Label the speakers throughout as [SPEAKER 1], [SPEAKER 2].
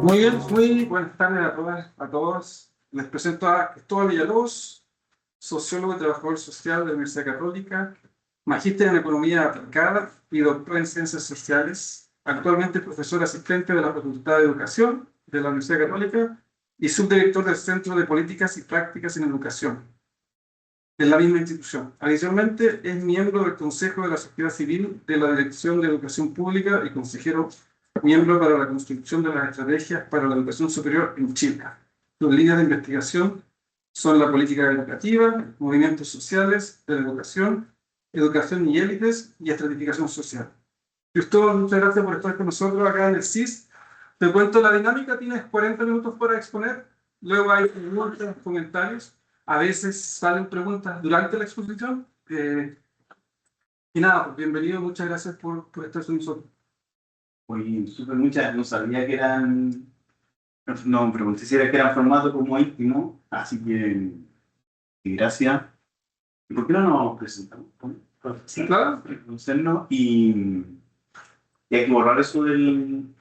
[SPEAKER 1] Muy bien, muy buenas tardes a todas, a todos. Les presento a Cristóbal Villalobos, sociólogo y trabajador social de la Universidad Católica, magíster en Economía Aplicada y doctor en Ciencias Sociales. Actualmente profesor asistente de la Facultad de Educación de la Universidad Católica y subdirector del Centro de Políticas y Prácticas en Educación en la misma institución. Adicionalmente, es miembro del Consejo de la Sociedad Civil de la Dirección de Educación Pública y consejero miembro para la construcción de las estrategias para la educación superior en Chile. Sus líneas de investigación son la política educativa, movimientos sociales de la educación, educación y élites y estratificación social. Cristóbal, muchas gracias por estar con nosotros acá en el CIS. Te cuento la dinámica, tienes 40 minutos para exponer, luego hay preguntas, comentarios, a veces salen preguntas durante la exposición. Y nada, pues bienvenido, muchas gracias por estar con nosotros.
[SPEAKER 2] Oye, súper muchas, no sabía que eran, no me pregunté si era que eran formato como íntimo, así que gracias. ¿Y por qué no nos presentamos?
[SPEAKER 1] Sí, claro.
[SPEAKER 2] Conocernos y hay que borrar eso del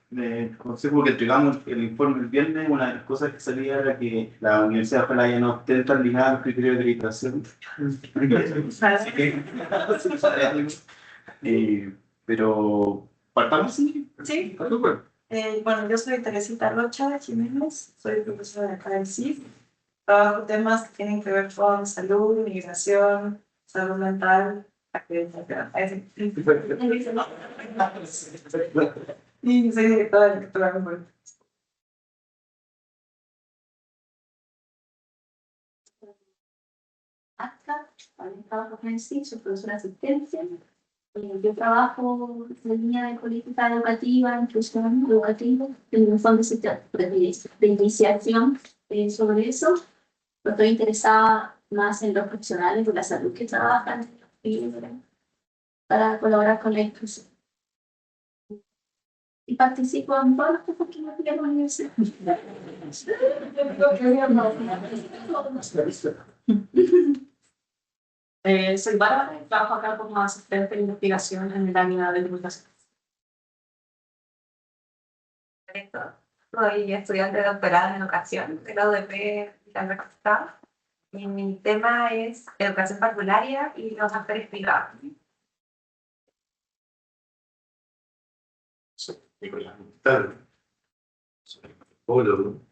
[SPEAKER 2] consejo que entregamos el informe el viernes. Una de las cosas que salía era que la Universidad de Ojalá ya no esté tan ligada al criterio de acreditación. Pero partamos así.
[SPEAKER 3] Sí. Bueno, yo soy Teresita Rocha Jiménez, soy profesora de acá del CIF. Trabajo temas que tienen que ver con salud, migración, salud mental, acreditación. Y soy directora del doctorado.
[SPEAKER 4] Acá, también trabajo en el CIF, soy profesora de asistencia. Yo trabajo en la línea de política educativa, inclusión educativa, en un fondo de iniciación sobre eso. Estoy interesada más en los profesionales de la salud que trabajan para colaborar con la inclusión. Y participo en todas las cosas que me piden en la universidad. Soy Bárbara y trabajo acá como asistente de investigación en el área de divulgación.
[SPEAKER 5] Soy estudiante de doctorado en educación de la UDP de la Universidad y mi tema es educación parvularia y los actores privados.
[SPEAKER 6] Soy Nicolás Montal, soy psicólogo.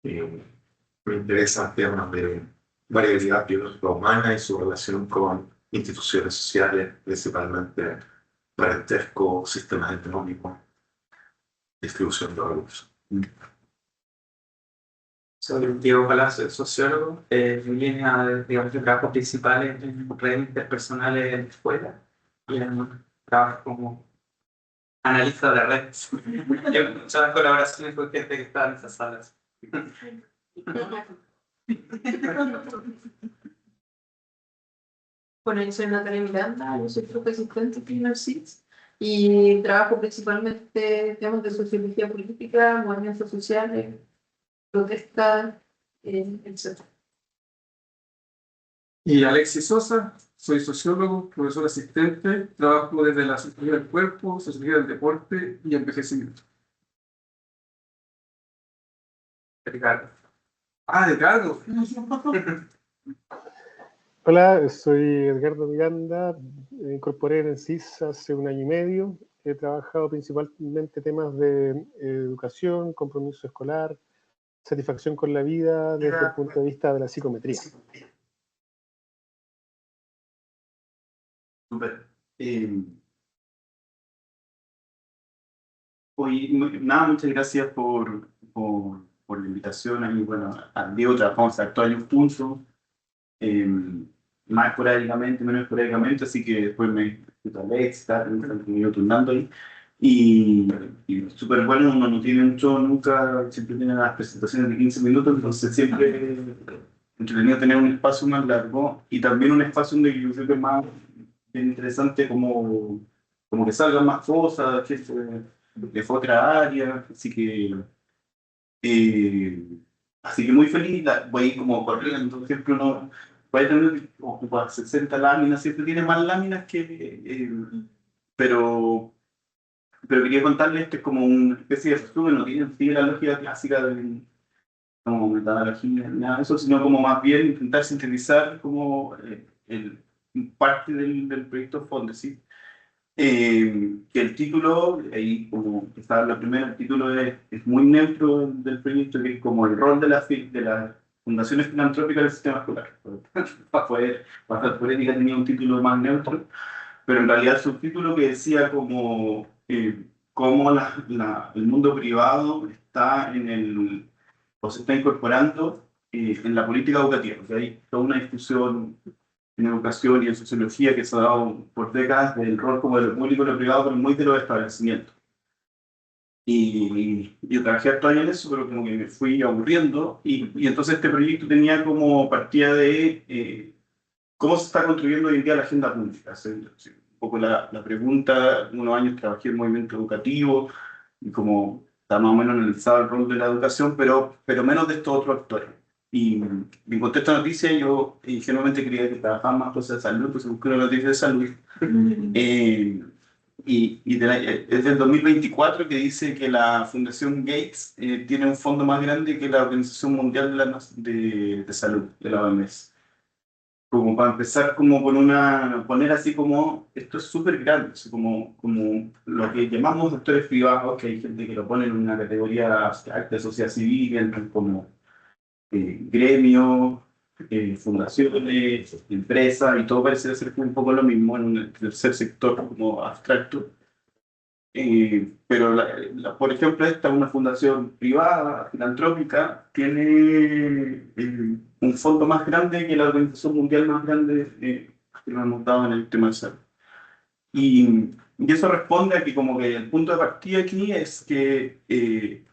[SPEAKER 6] Me interesan temas de variabilidad biológica humana y su relación con instituciones sociales, principalmente parentesco, sistemas económicos, distribución de recursos.
[SPEAKER 7] Soy Diego Palacio, sociólogo. Mi línea de trabajo principal es en redes interpersonales en la escuela y trabajo como analista de redes. Hay muchas colaboraciones con gente que está en esas salas.
[SPEAKER 8] Bueno, yo soy Natalia Miranda, yo soy profe asistente aquí en el CIS y trabajo principalmente en temas de sociología política, movimientos sociales, protestas, etc.
[SPEAKER 1] Y Alexis Sosa, soy sociólogo, profesor asistente, trabajo desde la sociología del cuerpo, sociología del deporte y envejecimiento.
[SPEAKER 7] Ricardo.
[SPEAKER 1] Edgardo.
[SPEAKER 9] Hola, soy Edgardo Miranda, me incorporé en el CIS hace 1 año y medio. He trabajado principalmente temas de educación, compromiso escolar, satisfacción con la vida desde el punto de vista de la psicometría.
[SPEAKER 2] Súper. Nada, muchas gracias por la invitación. A mí, bueno, a Diego trabajamos hasta años juntos, más esporádicamente, menos esporádicamente, así que después me escucho a Alex, me ido turnando ahí. Y súper bueno, uno no tiene mucho, nunca, siempre tiene las presentaciones de 15 minutos, entonces siempre entretenido tener un espacio más largo y también un espacio donde yo creo que es más interesante como que salgan más cosas, que fue otra área, así que muy feliz, voy a ir como corriendo, siempre uno puede tener ocupa 60 láminas, siempre tiene más láminas pero, pero quería contarles, esto es como una especie de resumen, no tiene en sí la lógica clásica de como metodología, nada de eso, sino como más bien intentar sintetizar como parte del proyecto Fondesit. Que el título, ahí como estaba la primera, el título es muy neutro del proyecto, que es como el rol de las fundaciones filantrópicas del sistema escolar. Para poder ética tenía un título más neutro, pero en realidad el subtítulo que decía como cómo el mundo privado está o se está incorporando en la política educativa. Porque hay toda una discusión en educación y en sociología que se ha dado por décadas del rol como de lo público y lo privado, pero muy de los establecimientos. Y yo trabajé todavía en eso, pero como que me fui aburriendo, y entonces este proyecto tenía como partida de cómo se está construyendo hoy en día la agenda pública. Un poco la pregunta, unos años trabajé en movimiento educativo, y como está más o menos analizado el rol de la educación, pero menos de estos otros actores. Y me encontré esta noticia y yo ingenuamente creía que trabajaban más cosas de salud, pues busqué una noticia de salud. Es del 2024 que dice que la Fundación Gates tiene un fondo más grande que la Organización Mundial de Salud, de la OMS. Como para empezar como poner así como, esto es súper grande, así como lo que llamamos sectores privados, que hay gente que lo pone en una categoría abstracta de sociedad civil, que entran como gremios, fundaciones, empresas, y todo parece ser un poco lo mismo en un tercer sector como abstracto. Pero, por ejemplo, esta, una fundación privada, filantrópica, tiene un fondo más grande que la organización mundial más grande que nos hemos dado en el tema de salud. Y eso responde a que como que el punto de partida aquí es que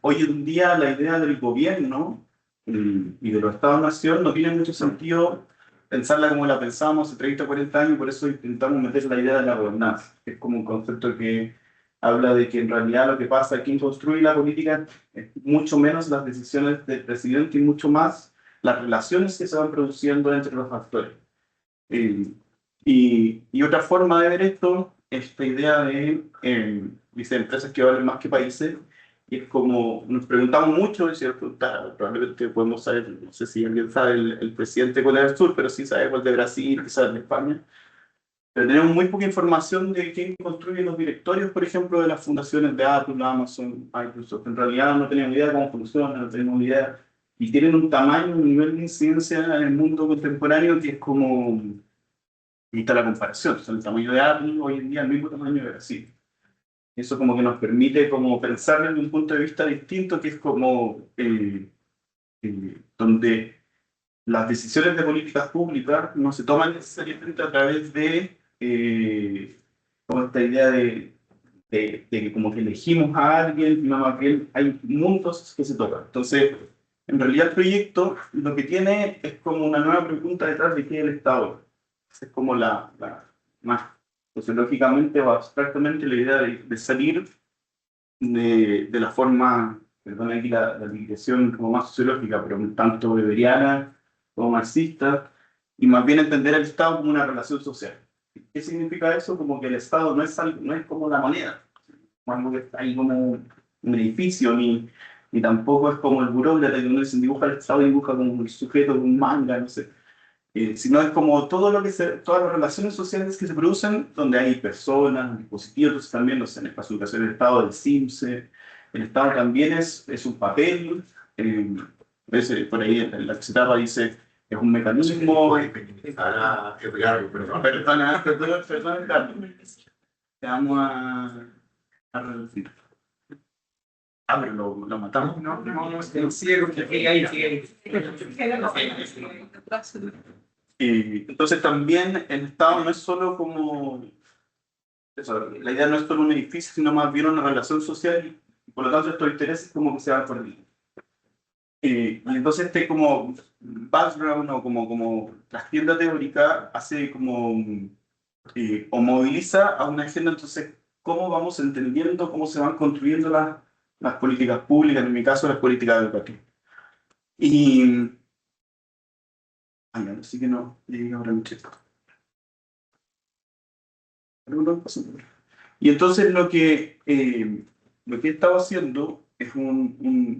[SPEAKER 2] hoy en día la idea del gobierno y de los Estados-nación no tiene mucho sentido pensarla como la pensábamos hace 30 o 40 años, por eso intentamos meter la idea de la gobernanza, que es como un concepto que habla de que en realidad lo que pasa es que quien construye la política es mucho menos las decisiones del presidente y mucho más las relaciones que se van produciendo entre los actores. Y otra forma de ver esto, esta idea de dice, empresas que valen más que países, y es como nos preguntamos mucho, es cierto, probablemente podemos saber, no sé si alguien sabe el presidente de Corea del Sur, pero sí sabe cuál de Brasil, quizás de España. Pero tenemos muy poca información de quién construye los directorios, por ejemplo, de las fundaciones de Apple, Amazon, Microsoft. En realidad no tenemos idea de cómo funcionan, no tenemos idea. Y tienen un tamaño, un nivel de incidencia en el mundo contemporáneo que es como... Y está la comparación, o sea, el tamaño de Apple hoy en día es el mismo tamaño de Brasil. Eso como que nos permite como pensar desde un punto de vista distinto, que es como donde las decisiones de políticas públicas no se toman necesariamente a través de como esta idea de que como que elegimos a alguien, sino más bien hay mundos que se tocan. Entonces, en realidad el proyecto lo que tiene es como una nueva pregunta detrás de qué es el Estado. Es como más sociológicamente o abstractamente la idea de salir de la forma, perdón aquí la digresión como más sociológica, pero un tanto weberiana como marxista, y más bien entender el Estado como una relación social. ¿Qué significa eso? Como que el Estado no es como la moneda, algo que está ahí como un edificio, ni tampoco es como el burócrata que uno se dibuja el Estado y dibuja como el sujeto de un manga, no sé. Sino es como todas las relaciones sociales que se producen donde hay personas, dispositivos, entonces también no sé, en el espacio de educación del Estado, del CIMSE, el Estado también es un papel, por ahí en la etapa dice, es un mecanismo.
[SPEAKER 6] Para Edgardo, perdón.
[SPEAKER 2] Perdona, Edgardo. Te vamos a reducir. Ah, pero lo matamos.
[SPEAKER 7] No, sigue ahí.
[SPEAKER 2] Entonces también el Estado no es solo como... la idea no es solo un edificio, sino más bien una relación social, y por lo tanto estos intereses como que se van perdiendo. Y entonces como background o como trastienda teórica hace como... o moviliza a una agenda, entonces cómo vamos entendiendo, cómo se van construyendo las políticas públicas, en mi caso las políticas educativas. Así que no, ahora mi checo. Y entonces lo que he estado haciendo es como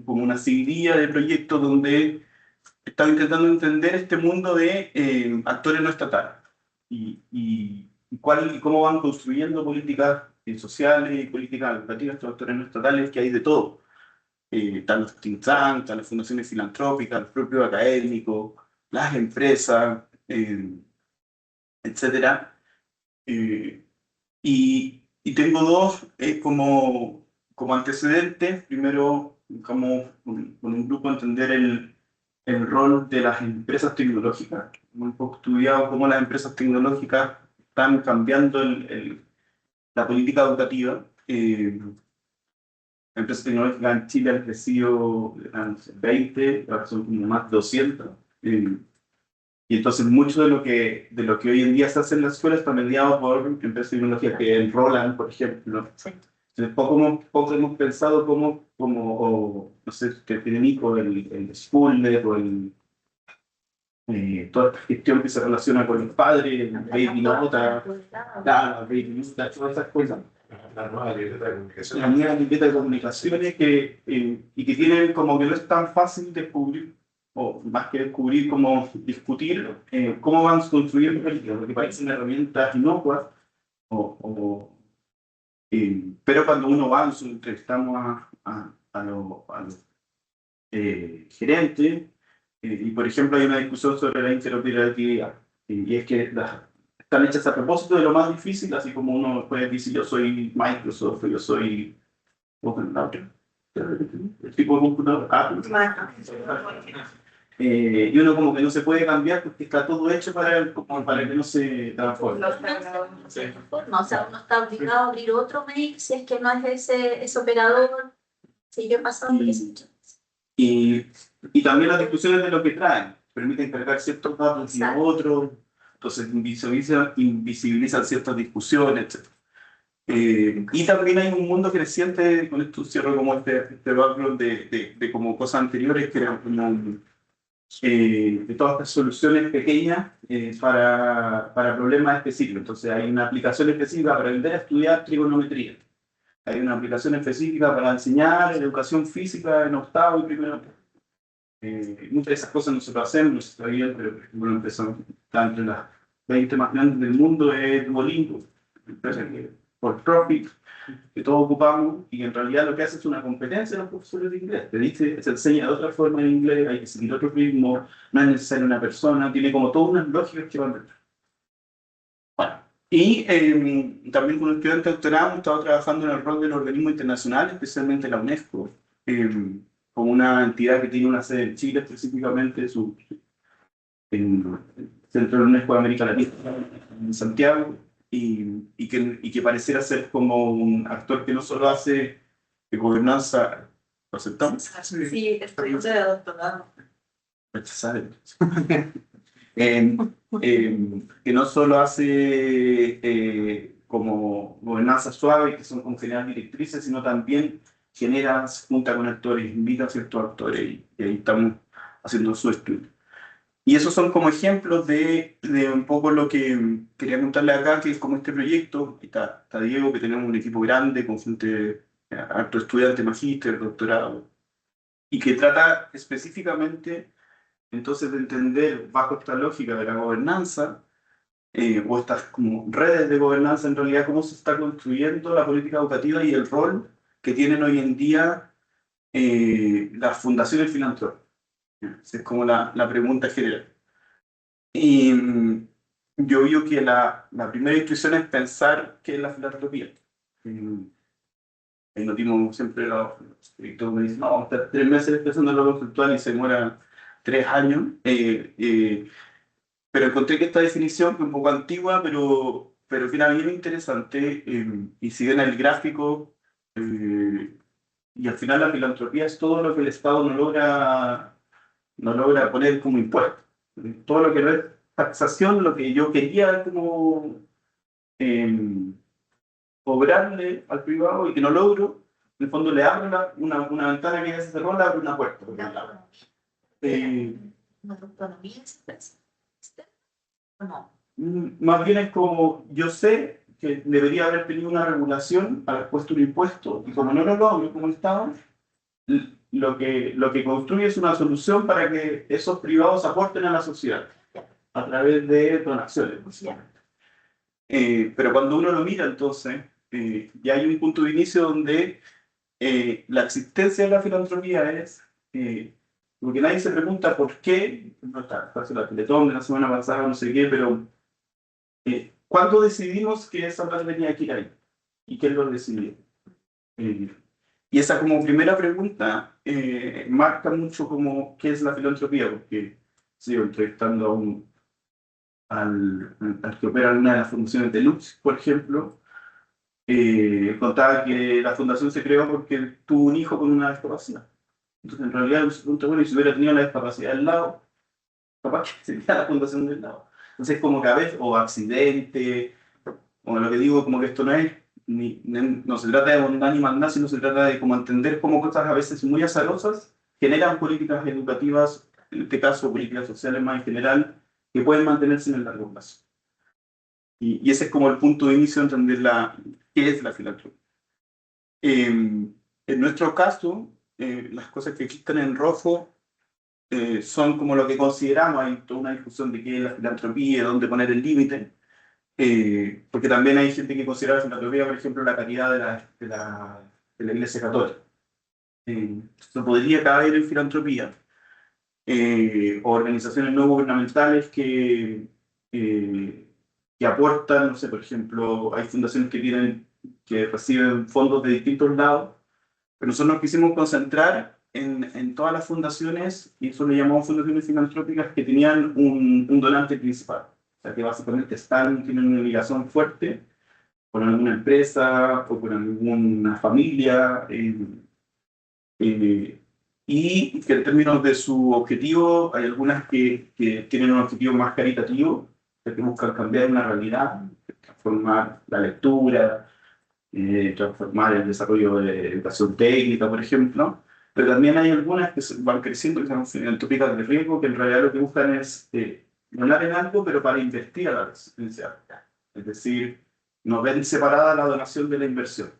[SPEAKER 2] una seguidilla de proyectos donde he estado intentando entender este mundo de actores no estatales y cómo van construyendo políticas sociales y políticas educativas estos actores no estatales, que hay de todo. Están los think tanks, están las fundaciones filantrópicas, los propios académicos, las empresas, etcétera. Y tengo dos como antecedentes. Primero, como con un grupo entender el rol de las empresas tecnológicas. Hemos un poco estudiado cómo las empresas tecnológicas están cambiando la política educativa. Las empresas tecnológicas en Chile han crecido, eran 20, ahora son como más de 200. Y entonces mucho de lo que hoy en día se hace en la escuela está mediado por empresas tecnológicas que enrolan, por ejemplo. Entonces poco hemos pensado no sé, que tiene Nico, el Schoolnet o toda esta gestión que se relaciona con los padres, el Baby Nota, Baby Nota, todas esas cosas.
[SPEAKER 6] La nueva libreta de comunicación.
[SPEAKER 2] La nueva libreta de comunicaciones y que tienen como que no es tan fácil descubrir, o más que descubrir, como discutir cómo van construyendo políticas, porque parecen herramientas inocuas, pero cuando uno va, nosotros entrevistamos a los gerentes, y por ejemplo hay una discusión sobre la interoperabilidad, y es que están hechas a propósito de lo más difícil, así como uno puede decir yo soy Microsoft, yo soy el tipo de computador Apple. Y uno como que no se puede cambiar porque está todo hecho para que no se transforme.
[SPEAKER 4] O sea, uno está obligado a abrir otro mail si es que no es ese operador. Sí, yo he pasado por eso.
[SPEAKER 2] Y también las discusiones de lo que traen, permiten cargar ciertos datos y otros, entonces invisibilizan ciertas discusiones, etc. Y también hay un mundo creciente, con esto cierro como este background de como cosas anteriores, que eran como de todas estas soluciones pequeñas para problemas específicos. Entonces hay una aplicación específica para aprender a estudiar trigonometría. Hay una aplicación específica para enseñar educación física en octavo y primero. Muchas de esas cosas nosotros hacemos, no está bien, pero bueno, empezamos, está entre las 20 más grandes del mundo, es Duolingo, empresa que por profit, que todos ocupamos, y en realidad lo que hace es una competencia en los profesores de inglés. Te dice, se enseña de otra forma en inglés, hay que seguir otro ritmo, no es necesario una persona, tiene como todas unas lógicas que van detrás. Bueno, y también con el estudiante de doctorado hemos estado trabajando en el rol del organismo internacional, especialmente la UNESCO, como una entidad que tiene una sede en Chile, específicamente en el Centro de la UNESCO de América Latina, en Santiago, y que pareciera ser como un actor que no solo hace gobernanza. ¿Lo aceptamos?
[SPEAKER 3] Sí, estudiante de doctorado.
[SPEAKER 2] Que no solo hace como gobernanza suave, que son con generar directrices, sino también genera, junta con actores, invita a ciertos actores, y ahí estamos haciendo su estudio. Y esos son como ejemplos de un poco lo que quería contarle acá, que es como este proyecto. Está Diego, que tenemos un equipo grande con gente, alto estudiante, magíster, doctorado, y que trata específicamente entonces de entender bajo esta lógica de la gobernanza, o estas como redes de gobernanza en realidad, cómo se está construyendo la política educativa y el rol que tienen hoy en día las fundaciones filantrópicas. Esa es como la pregunta general. Y yo veo que la primera intuición es pensar qué es la filantropía. Nos dimos siempre los directores me dicen, no, vamos a estar 3 meses pensando en lo conceptual y se demora 3 años. Pero encontré que esta definición, que es un poco antigua, pero que era bien interesante, y si ven el gráfico, y al final la filantropía es todo lo que el Estado no logra poner como impuesto. Todo lo que no es taxación, lo que yo quería como cobrarle al privado y que no logro, en el fondo le abro una ventana que ya se cerró, le abro una puerta.
[SPEAKER 4] Una autonomía, ¿sabes? externa o no?
[SPEAKER 2] Más bien es como, yo sé que debería haber tenido una regulación, haber puesto un impuesto, y como no lo logro como Estado, lo que construye es una solución para que esos privados aporten a la sociedad a través de donaciones, básicamente. Pero cuando uno lo mira, entonces, ya hay un punto de inicio donde la existencia de la filantropía es, porque nadie se pregunta por qué, no está la Teletón de la semana pasada, no sé qué, pero ¿cuándo decidimos que esa plata tenía que ir ahí? ¿Y quién lo decidió? Y esa como primera pregunta marca mucho como qué es la filantropía, porque sigo entrevistando al que opera en una de las fundaciones de Lux, por ejemplo, contaba que la fundación se creó porque tuvo un hijo con una discapacidad. Entonces, en realidad, se pregunta, bueno, y si hubiera tenido la discapacidad al lado, capaz que sería la fundación del lado. Entonces, como que a veces, o accidente, o lo que digo, como que esto no es, no se trata de bondad ni maldad, sino se trata de como entender cómo cosas a veces muy azarosas generan políticas educativas, en este caso políticas sociales más en general, que pueden mantenerse en el largo plazo. Y ese es como el punto de inicio de entender qué es la filantropía. En nuestro caso, las cosas que existen en rojo son como lo que consideramos, hay toda una discusión de qué es la filantropía, dónde poner el límite, porque también hay gente que considera la filantropía, por ejemplo, la caridad de la Iglesia Católica. Esto podría caer en filantropía, o organizaciones no gubernamentales que aportan, no sé, por ejemplo, hay fundaciones que reciben fondos de distintos lados, pero nosotros nos quisimos concentrar en todas las fundaciones, y eso le llamamos fundaciones filantrópicas que tenían un donante principal. O sea, que básicamente tienen una ligación fuerte con alguna empresa o con alguna familia, y que en términos de su objetivo, hay algunas que tienen un objetivo más caritativo, que buscan cambiar una realidad, transformar la lectura, transformar el desarrollo de educación técnica, por ejemplo. Pero también hay algunas que van creciendo, que son filantrópicas de riesgo, que en realidad lo que buscan es donar en algo, pero para invertir a la resistencia. Es decir, no ven separada la donación de la inversión.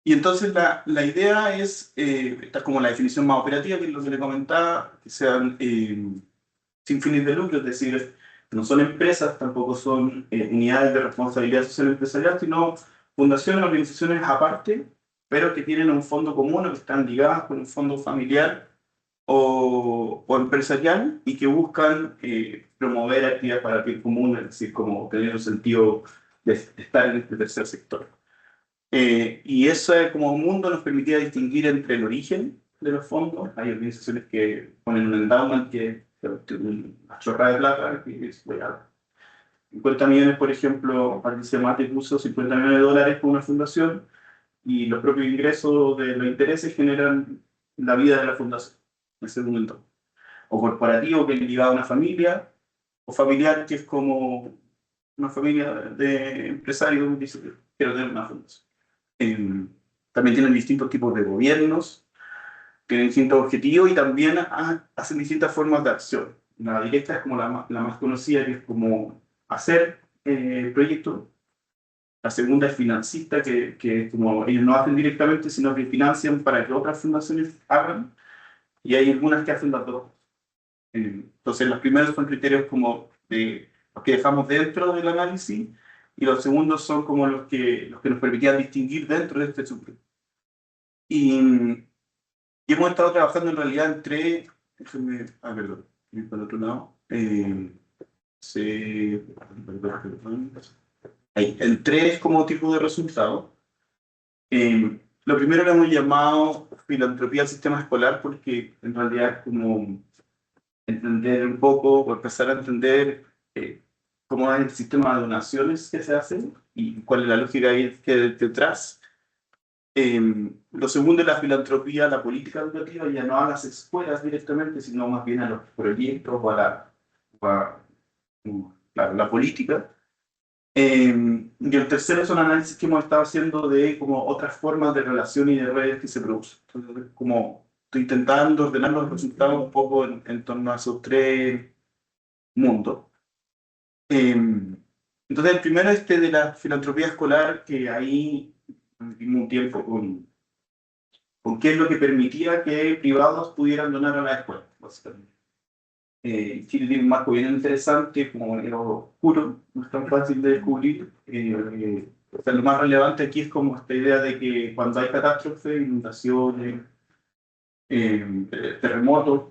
[SPEAKER 2] Y entonces la idea es, esta es como la definición más operativa, que es lo que le comentaba, que sean sin fines de lucro, es decir, no son empresas, tampoco son unidades de responsabilidad social empresarial, sino fundaciones, organizaciones aparte, pero que tienen un fondo común o que están ligadas con un fondo familiar o empresarial, y que buscan promover actividades para el bien común, es decir, como tener un sentido de estar en este tercer sector. Y eso como mundo nos permitía distinguir entre el origen de los fondos. Hay organizaciones que ponen un endowment que una chorrada de plata, que es 50 millones, por ejemplo, Patricia Mate puso 50 millones de dólares con una fundación, y los propios ingresos de los intereses generan la vida de la fundación, en ese momento. O corporativo, que es ligado a una familia, o familiar, que es como una familia de empresarios que dice, quiero tener una fundación. También tienen distintos tipos de gobiernos, tienen distintos objetivos, y también hacen distintas formas de acción. La directa es como la más conocida, que es como hacer proyectos. La segunda es financista, que como ellos no hacen directamente, sino que financian para que otras fundaciones hagan, y hay algunas que hacen las dos. Entonces, los primeros son criterios como los que dejamos dentro del análisis, y los segundos son como los que nos permitían distinguir dentro de este subgrupo. Y hemos estado trabajando en realidad entre... perdón, por el otro lado. En tres como tipo de resultado. Lo primero lo hemos llamado filantropía al sistema escolar, porque en realidad es como entender un poco, o empezar a entender cómo es el sistema de donaciones que se hacen y cuál es la lógica ahí que detrás. Lo segundo es la filantropía a la política educativa, ya no a las escuelas directamente, sino más bien a los proyectos o claro, la política. Y el tercero son análisis que hemos estado haciendo de como otras formas de relación y de redes que se producen. Entonces, como estoy intentando ordenar los resultados un poco en torno a esos tres mundos. Entonces, el primero de la filantropía escolar, que ahí vimos un tiempo con qué es lo que permitía que privados pudieran donar a la escuela, básicamente. Chile tiene un marco bien interesante, como en lo oscuro, no es tan fácil de descubrir. O sea, lo más relevante aquí es como esta idea de que cuando hay catástrofes, inundaciones, terremotos,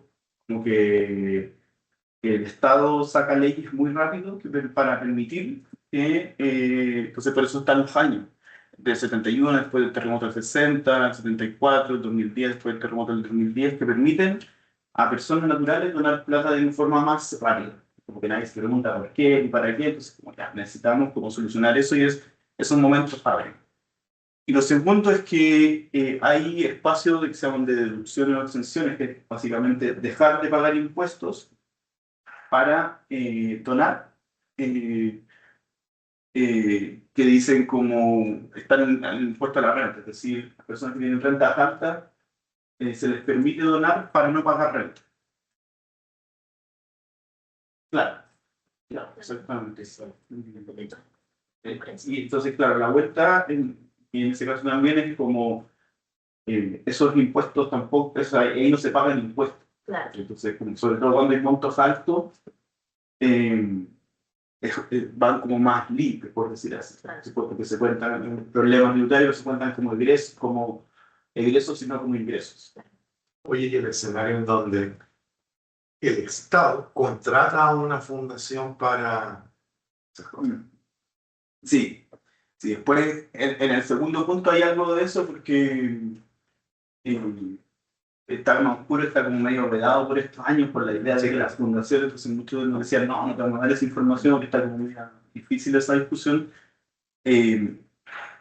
[SPEAKER 2] como que el Estado saca leyes muy rápido para permitir que, entonces por eso están los años, del 71, después del terremoto del 60, el 74, el 2010, después del terremoto del 2010, que permiten a personas naturales donar plata de una forma más rápida. Como que nadie se pregunta por qué y para qué, entonces como ya necesitamos como solucionar eso y esos momentos abren. Y lo segundo es que hay espacios que se llaman de deducciones o exenciones, que es básicamente dejar de pagar impuestos para donar, que dicen como están en el impuesto a la renta, es decir, las personas que tienen rentas altas se les permite donar para no pagar renta. Claro, claro, exactamente. Y entonces, claro, la vuelta, y en ese caso también es como esos impuestos tampoco, ahí no se pagan impuestos.
[SPEAKER 4] Claro.
[SPEAKER 2] Entonces, sobre todo cuando hay montos altos, van como más limpios, por decir así. Porque se cuentan problemas tributarios, se cuentan como egresos, sino como ingresos.
[SPEAKER 6] Oye, y el escenario en donde el Estado contrata a una fundación para esas cosas.
[SPEAKER 2] Sí, sí. Después, en el segundo punto hay algo de eso porque está más oscuro, está como medio vedado por estos años por la idea de que las fundaciones, entonces muchos nos decían, no te vamos a dar esa información, porque está como muy difícil esa discusión.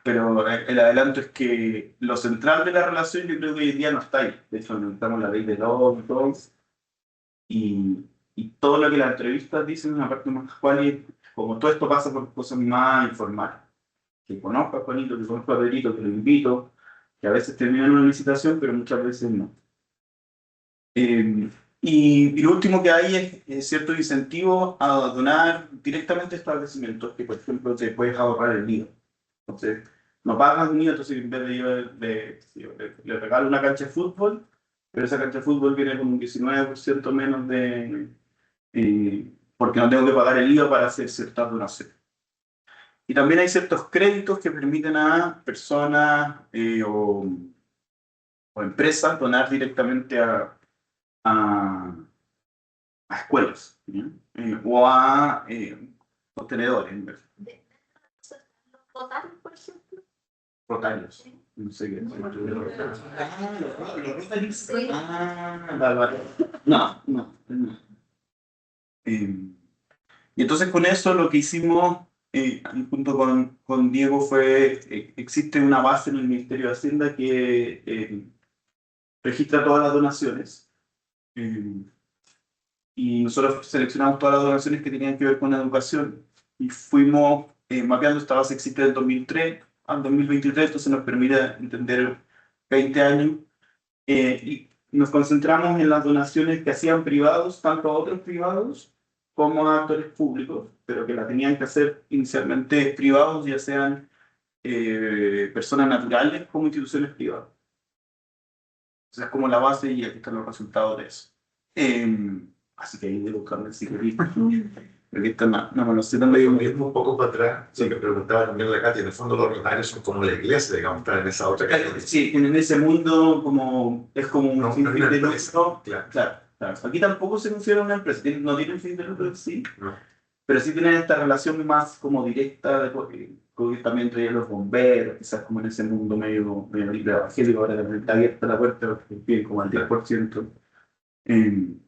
[SPEAKER 2] Pero el adelanto es que lo central de la relación yo creo que hoy en día no está ahí. De hecho, inventamos la ley de Love y todo. Y todo lo que las entrevistas dicen es una parte más cual y como todo esto pasa por cosas más informales. Que conozco a Juanito, que conozco a Pedrito, que lo invito, que a veces terminan una licitación, pero muchas veces no. Y lo último que hay es cierto incentivo a donar directamente a establecimientos que, por ejemplo, te puedes ahorrar el IVA. Entonces, no pagas un IVA, entonces en vez le regalo una cancha de fútbol, pero esa cancha de fútbol viene con un 19% menos porque no tengo que pagar el IVA para hacer ciertas donaciones. Y también hay ciertos créditos que permiten a personas o empresas donar directamente a escuelas, ¿ya? O a contenedores,
[SPEAKER 4] Los Rotarios, por ejemplo.
[SPEAKER 2] rotarios. No sé qué.
[SPEAKER 4] Sí.
[SPEAKER 2] Vale. No. Y entonces con eso lo que hicimos junto con Diego fue, existe una base en el Ministerio de Hacienda que registra todas las donaciones. Y nosotros seleccionamos todas las donaciones que tenían que ver con la educación y fuimos mapeando. Esta base existe del 2003 al 2023, entonces nos permite entender 20 años y nos concentramos en las donaciones que hacían privados, tanto a otros privados como a actores públicos, pero que la tenían que hacer inicialmente privados, ya sean personas naturales como instituciones privadas. Esa es como la base y aquí están los resultados de eso. Así que ahí debo buscarme el ciclista. Porque esta no me lo sé tan
[SPEAKER 6] Medio
[SPEAKER 2] bien.
[SPEAKER 6] un poco para atrás, sí, que preguntaba también la Katy, en el fondo los rotarios son como la iglesia, digamos, están en esa otra categoría.
[SPEAKER 2] Sí, en ese mundo es como un
[SPEAKER 6] No,
[SPEAKER 2] fin
[SPEAKER 6] no es
[SPEAKER 2] de
[SPEAKER 6] una
[SPEAKER 2] lucro.
[SPEAKER 6] empresa, claro.
[SPEAKER 2] Claro. Aquí tampoco se considera una empresa, no tienen fin de lucro en sí,
[SPEAKER 6] No.
[SPEAKER 2] pero sí tienen esta relación más como directa también entre los bomberos, quizás como en ese mundo medio libre evangélico, ahora también está abierta la puerta, porque piden como al 10%.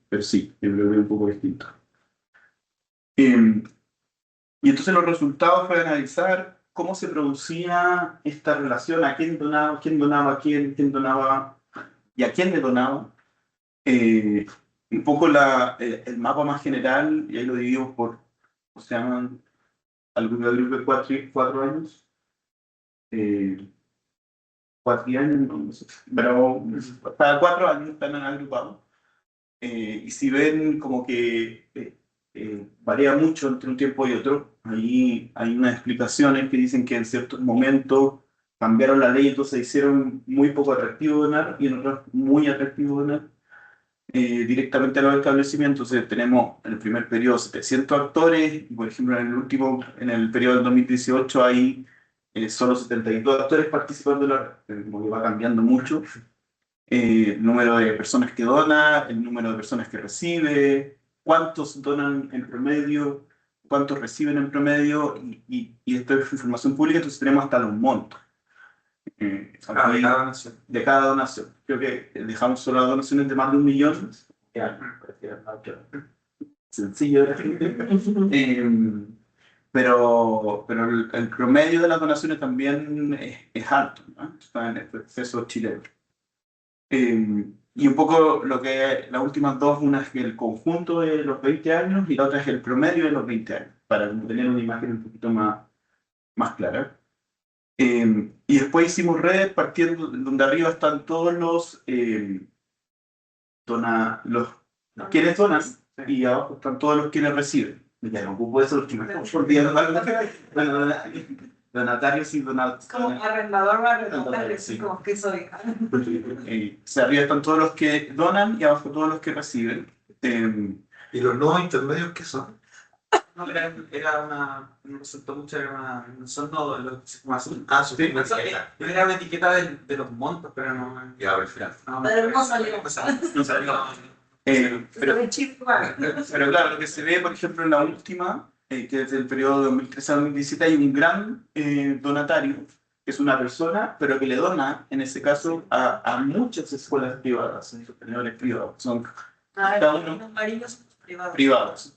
[SPEAKER 2] Pero sí, yo creo que es un poco distinto. Y entonces los resultados fue analizar cómo se producía esta relación, a quién donaba a quién donaba y a quién le donaba. Un poco el mapa más general, y ahí lo dividimos por, ¿cómo se llaman? Al grupo de cuatro años. cuatrienio, no sé, pero cada 4 años están agrupados. Y si ven como que varía mucho entre un tiempo y otro, ahí hay unas explicaciones que dicen que en ciertos momentos cambiaron la ley, entonces hicieron muy poco atractivo donar y en otros muy atractivo donar directamente a los establecimientos. Entonces tenemos en el primer periodo 700 actores y por ejemplo en el último, en el periodo del 2018 hay solo 72 actores participando de la red, como que va cambiando mucho el número de personas que dona, el número de personas que recibe, cuántos donan en promedio, cuántos reciben en promedio, y esto es información pública, entonces tenemos hasta los montos.
[SPEAKER 7] De cada donación.
[SPEAKER 2] De cada donación. Creo que dejamos solo las donaciones de más de 1 millón. Ya, sencillo de la gente. Pero el promedio de las donaciones también es alto, ¿no? Está en el proceso chileno. Y un poco lo que las últimas dos, una es el conjunto de los 20 años y la otra es el promedio de los 20 años, para tener una imagen un poquito más clara. Y después hicimos redes partiendo donde arriba están todos los quienes donan y abajo están todos los quienes reciben. Ya no ocupo eso, los que me por día. Bueno, donatarios y donatarios.
[SPEAKER 3] Como arrendador o arrendatario,
[SPEAKER 2] Sí.
[SPEAKER 3] como que soy.
[SPEAKER 2] Arriba están todos los que donan y abajo todos los que reciben.
[SPEAKER 6] ¿Y los nuevos intermedios qué son?
[SPEAKER 7] No, me resultó mucho, no son nodos, como azul.
[SPEAKER 6] Ah, su
[SPEAKER 7] Era una etiqueta de los montos, pero no.
[SPEAKER 6] Ya, al final.
[SPEAKER 3] Pero no salió.
[SPEAKER 2] No salió. Pero claro, lo que se ve, por ejemplo, en la última, que es del periodo de 2013 a 2017, hay un gran donatario, que es una persona, pero que le dona, en ese caso, a muchas escuelas privadas, sostenedores privados. Son cada uno
[SPEAKER 3] Los amarillos privados.
[SPEAKER 2] privados.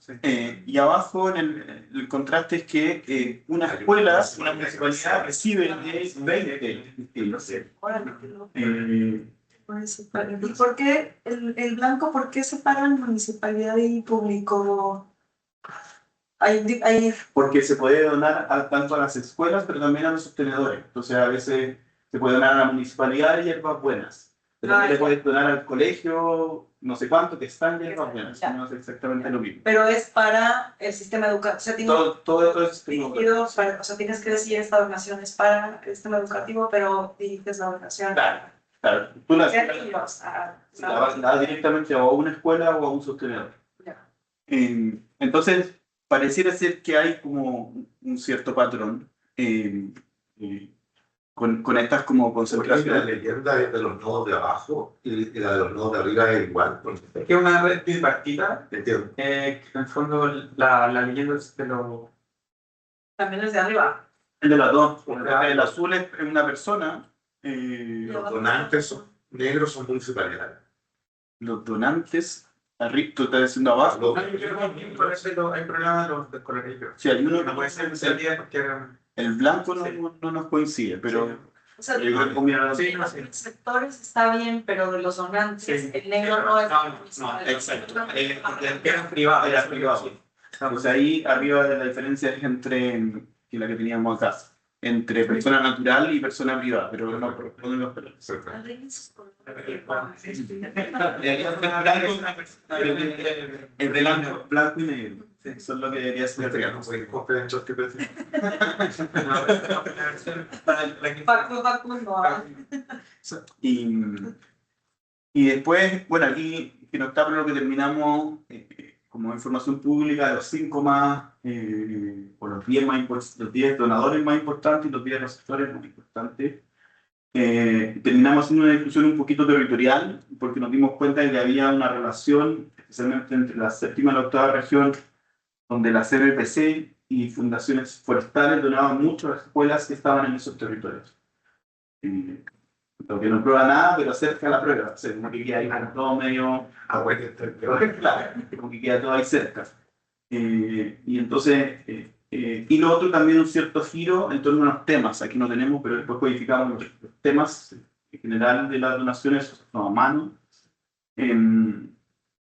[SPEAKER 2] Y abajo, en el contraste es que una escuela, una municipalidad, recibe de 20 estilos.
[SPEAKER 3] Órale, qué loco.
[SPEAKER 2] Eh,
[SPEAKER 3] ¿Y por qué el blanco, por qué separan municipalidad y público? Hay
[SPEAKER 2] Porque se puede donar tanto a las escuelas, pero también a los sostenedores. Entonces, a veces se puede donar a la municipalidad y hierbas buenas. Pero también le puedes donar al colegio, no sé cuánto, que están hierbas buenas. No es exactamente lo mismo.
[SPEAKER 3] pero es para el sistema educativo. O sea, tiene
[SPEAKER 2] Todo es
[SPEAKER 3] dirigido o sea, tienes que decir esta donación es para el sistema educativo, pero diriges la donación.
[SPEAKER 2] Claro, tú la das directamente o a una escuela o a un sostenedor.
[SPEAKER 3] Ya.
[SPEAKER 2] Entonces, pareciera ser que hay como un cierto patrón con estas como
[SPEAKER 6] Porque la
[SPEAKER 2] concentraciones.
[SPEAKER 6] leyenda es de los nodos de abajo y la de los nodos de arriba es igual.
[SPEAKER 7] Es que es una red bipartita,
[SPEAKER 6] Entiendo.
[SPEAKER 7] que en el fondo la leyenda es de los.
[SPEAKER 3] También es de arriba.
[SPEAKER 2] El de las dos. El azul es una persona.
[SPEAKER 6] Los donantes son negros, son municipalidades.
[SPEAKER 2] Los donantes, arriba, tú estás diciendo abajo.
[SPEAKER 7] Por eso hay problemas de colorido.
[SPEAKER 2] Sí, hay uno
[SPEAKER 7] No puede ser salida porque.
[SPEAKER 2] el blanco no nos coincide, pero
[SPEAKER 3] O sea,
[SPEAKER 2] yo creo que combina-
[SPEAKER 7] Sí, no
[SPEAKER 3] los
[SPEAKER 7] sé.
[SPEAKER 3] sectores está bien, pero de los donantes,
[SPEAKER 7] Sí.
[SPEAKER 3] el negro no es.
[SPEAKER 7] No,
[SPEAKER 2] exacto.
[SPEAKER 7] Era privado.
[SPEAKER 2] Era privado. Pues ahí arriba la diferencia es entre que la que teníamos acá, entre persona natural y persona privada, pero no corresponden los colores. El de blanco y negro. Eso es lo que debería ser real.
[SPEAKER 6] No sé, compren ChatGPT.
[SPEAKER 2] Y después, bueno, aquí que no está, pero lo que terminamos como información pública, los 5 más, o los 10 más importantes, los 10 donadores más importantes y los 10 receptores más importantes. Terminamos haciendo una discusión un poquito territorial, porque nos dimos cuenta de que había una relación, especialmente entre la séptima y la octava región, donde la CBPC y fundaciones forestales donaban mucho a las escuelas que estaban en esos territorios. Lo que no prueba nada, pero acerca la prueba. O sea, como que queda ahí como todo medio... Claro, como que queda todo ahí cerca. Y entonces, y lo otro también un cierto giro en torno a los temas. Aquí no tenemos, pero después codificamos los temas en general de las donaciones a mano.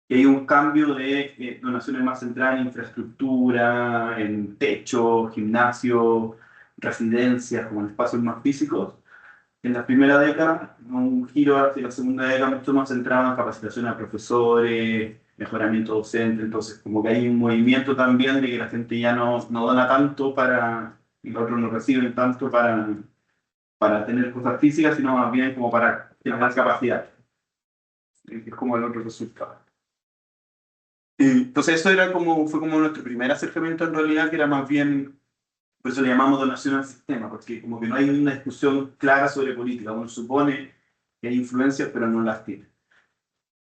[SPEAKER 2] Y hay un cambio de donaciones más centradas en infraestructura, en techo, gimnasio, residencias, como en espacios más físicos. en la primera década, un giro hacia la segunda década mucho más centrado en capacitación a profesores, mejoramiento docente, entonces como que hay un movimiento también de que la gente ya no dona tanto para, y los otros no reciben tanto para tener cosas físicas, sino más bien como para tener más capacidad. Es como el otro resultado. Entonces eso era fue como nuestro primer acercamiento en realidad, que era más bien, por eso le llamamos donación al sistema, porque como que no hay una discusión clara sobre política, uno supone que hay influencias, pero no las tiene.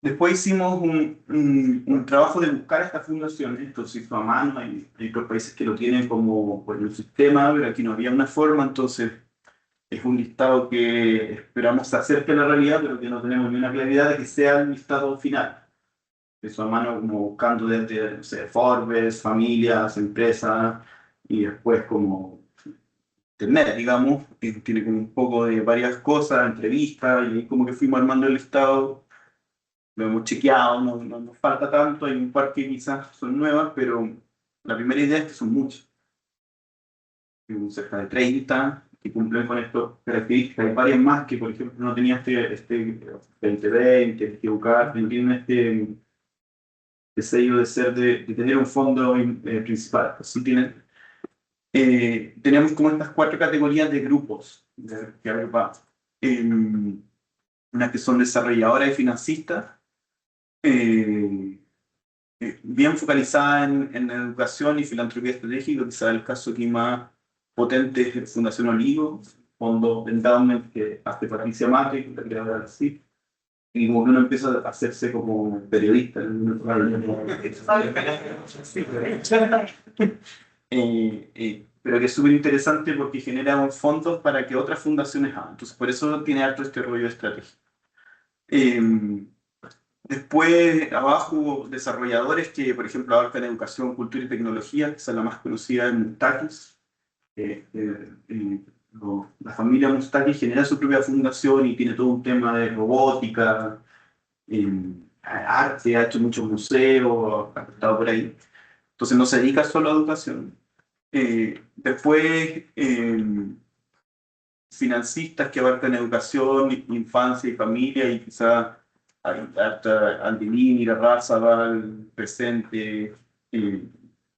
[SPEAKER 2] Después hicimos un trabajo de buscar estas fundaciones, esto se hizo a mano, hay otros países que lo tienen como pues, un sistema, pero aquí no había una forma, entonces es un listado que esperamos se acerque a la realidad, pero que no tenemos ni una claridad de que sea el listado final. Eso a mano como buscando desde, no sé, Forbes, familias, empresas, y después como internet, digamos, que tiene como un poco de varias cosas, entrevistas, y ahí como que fuimos armando el listado, lo hemos chequeado, no nos falta tanto, hay un par que quizás son nuevas, pero la primera idea es que son muchas. Cerca de 30 que cumplen con estas características. Hay varias más que, por ejemplo, no tenían este 2020, este UCAR, no tienen este sello de ser de tener un fondo principal. Así tienen, tenemos como estas 4 categorías de grupos que agrupamos. Unas que son desarrolladoras y financistas, bien focalizadas en educación y filantropía estratégica, quizás el caso aquí más potente es Fundación Olivo, fondo endowment que hace Patricia Mate, que es la creadora del CIP, y como que uno empieza a hacerse como periodista. Pero que es súper interesante porque genera fondos para que otras fundaciones hagan. Entonces, por eso tiene harto este rollo estratégico. Después, abajo, desarrolladores que, por ejemplo, abarcan educación, cultura y tecnología, que es la más conocida en Mustakis. La familia Mustaki genera su propia fundación y tiene todo un tema de robótica, arte, ha hecho muchos museos, ha estado por ahí. Entonces no se dedica solo a educación. Después, financistas que abarcan educación, infancia y familia, y quizá hasta Angelini, Razabal, Presente,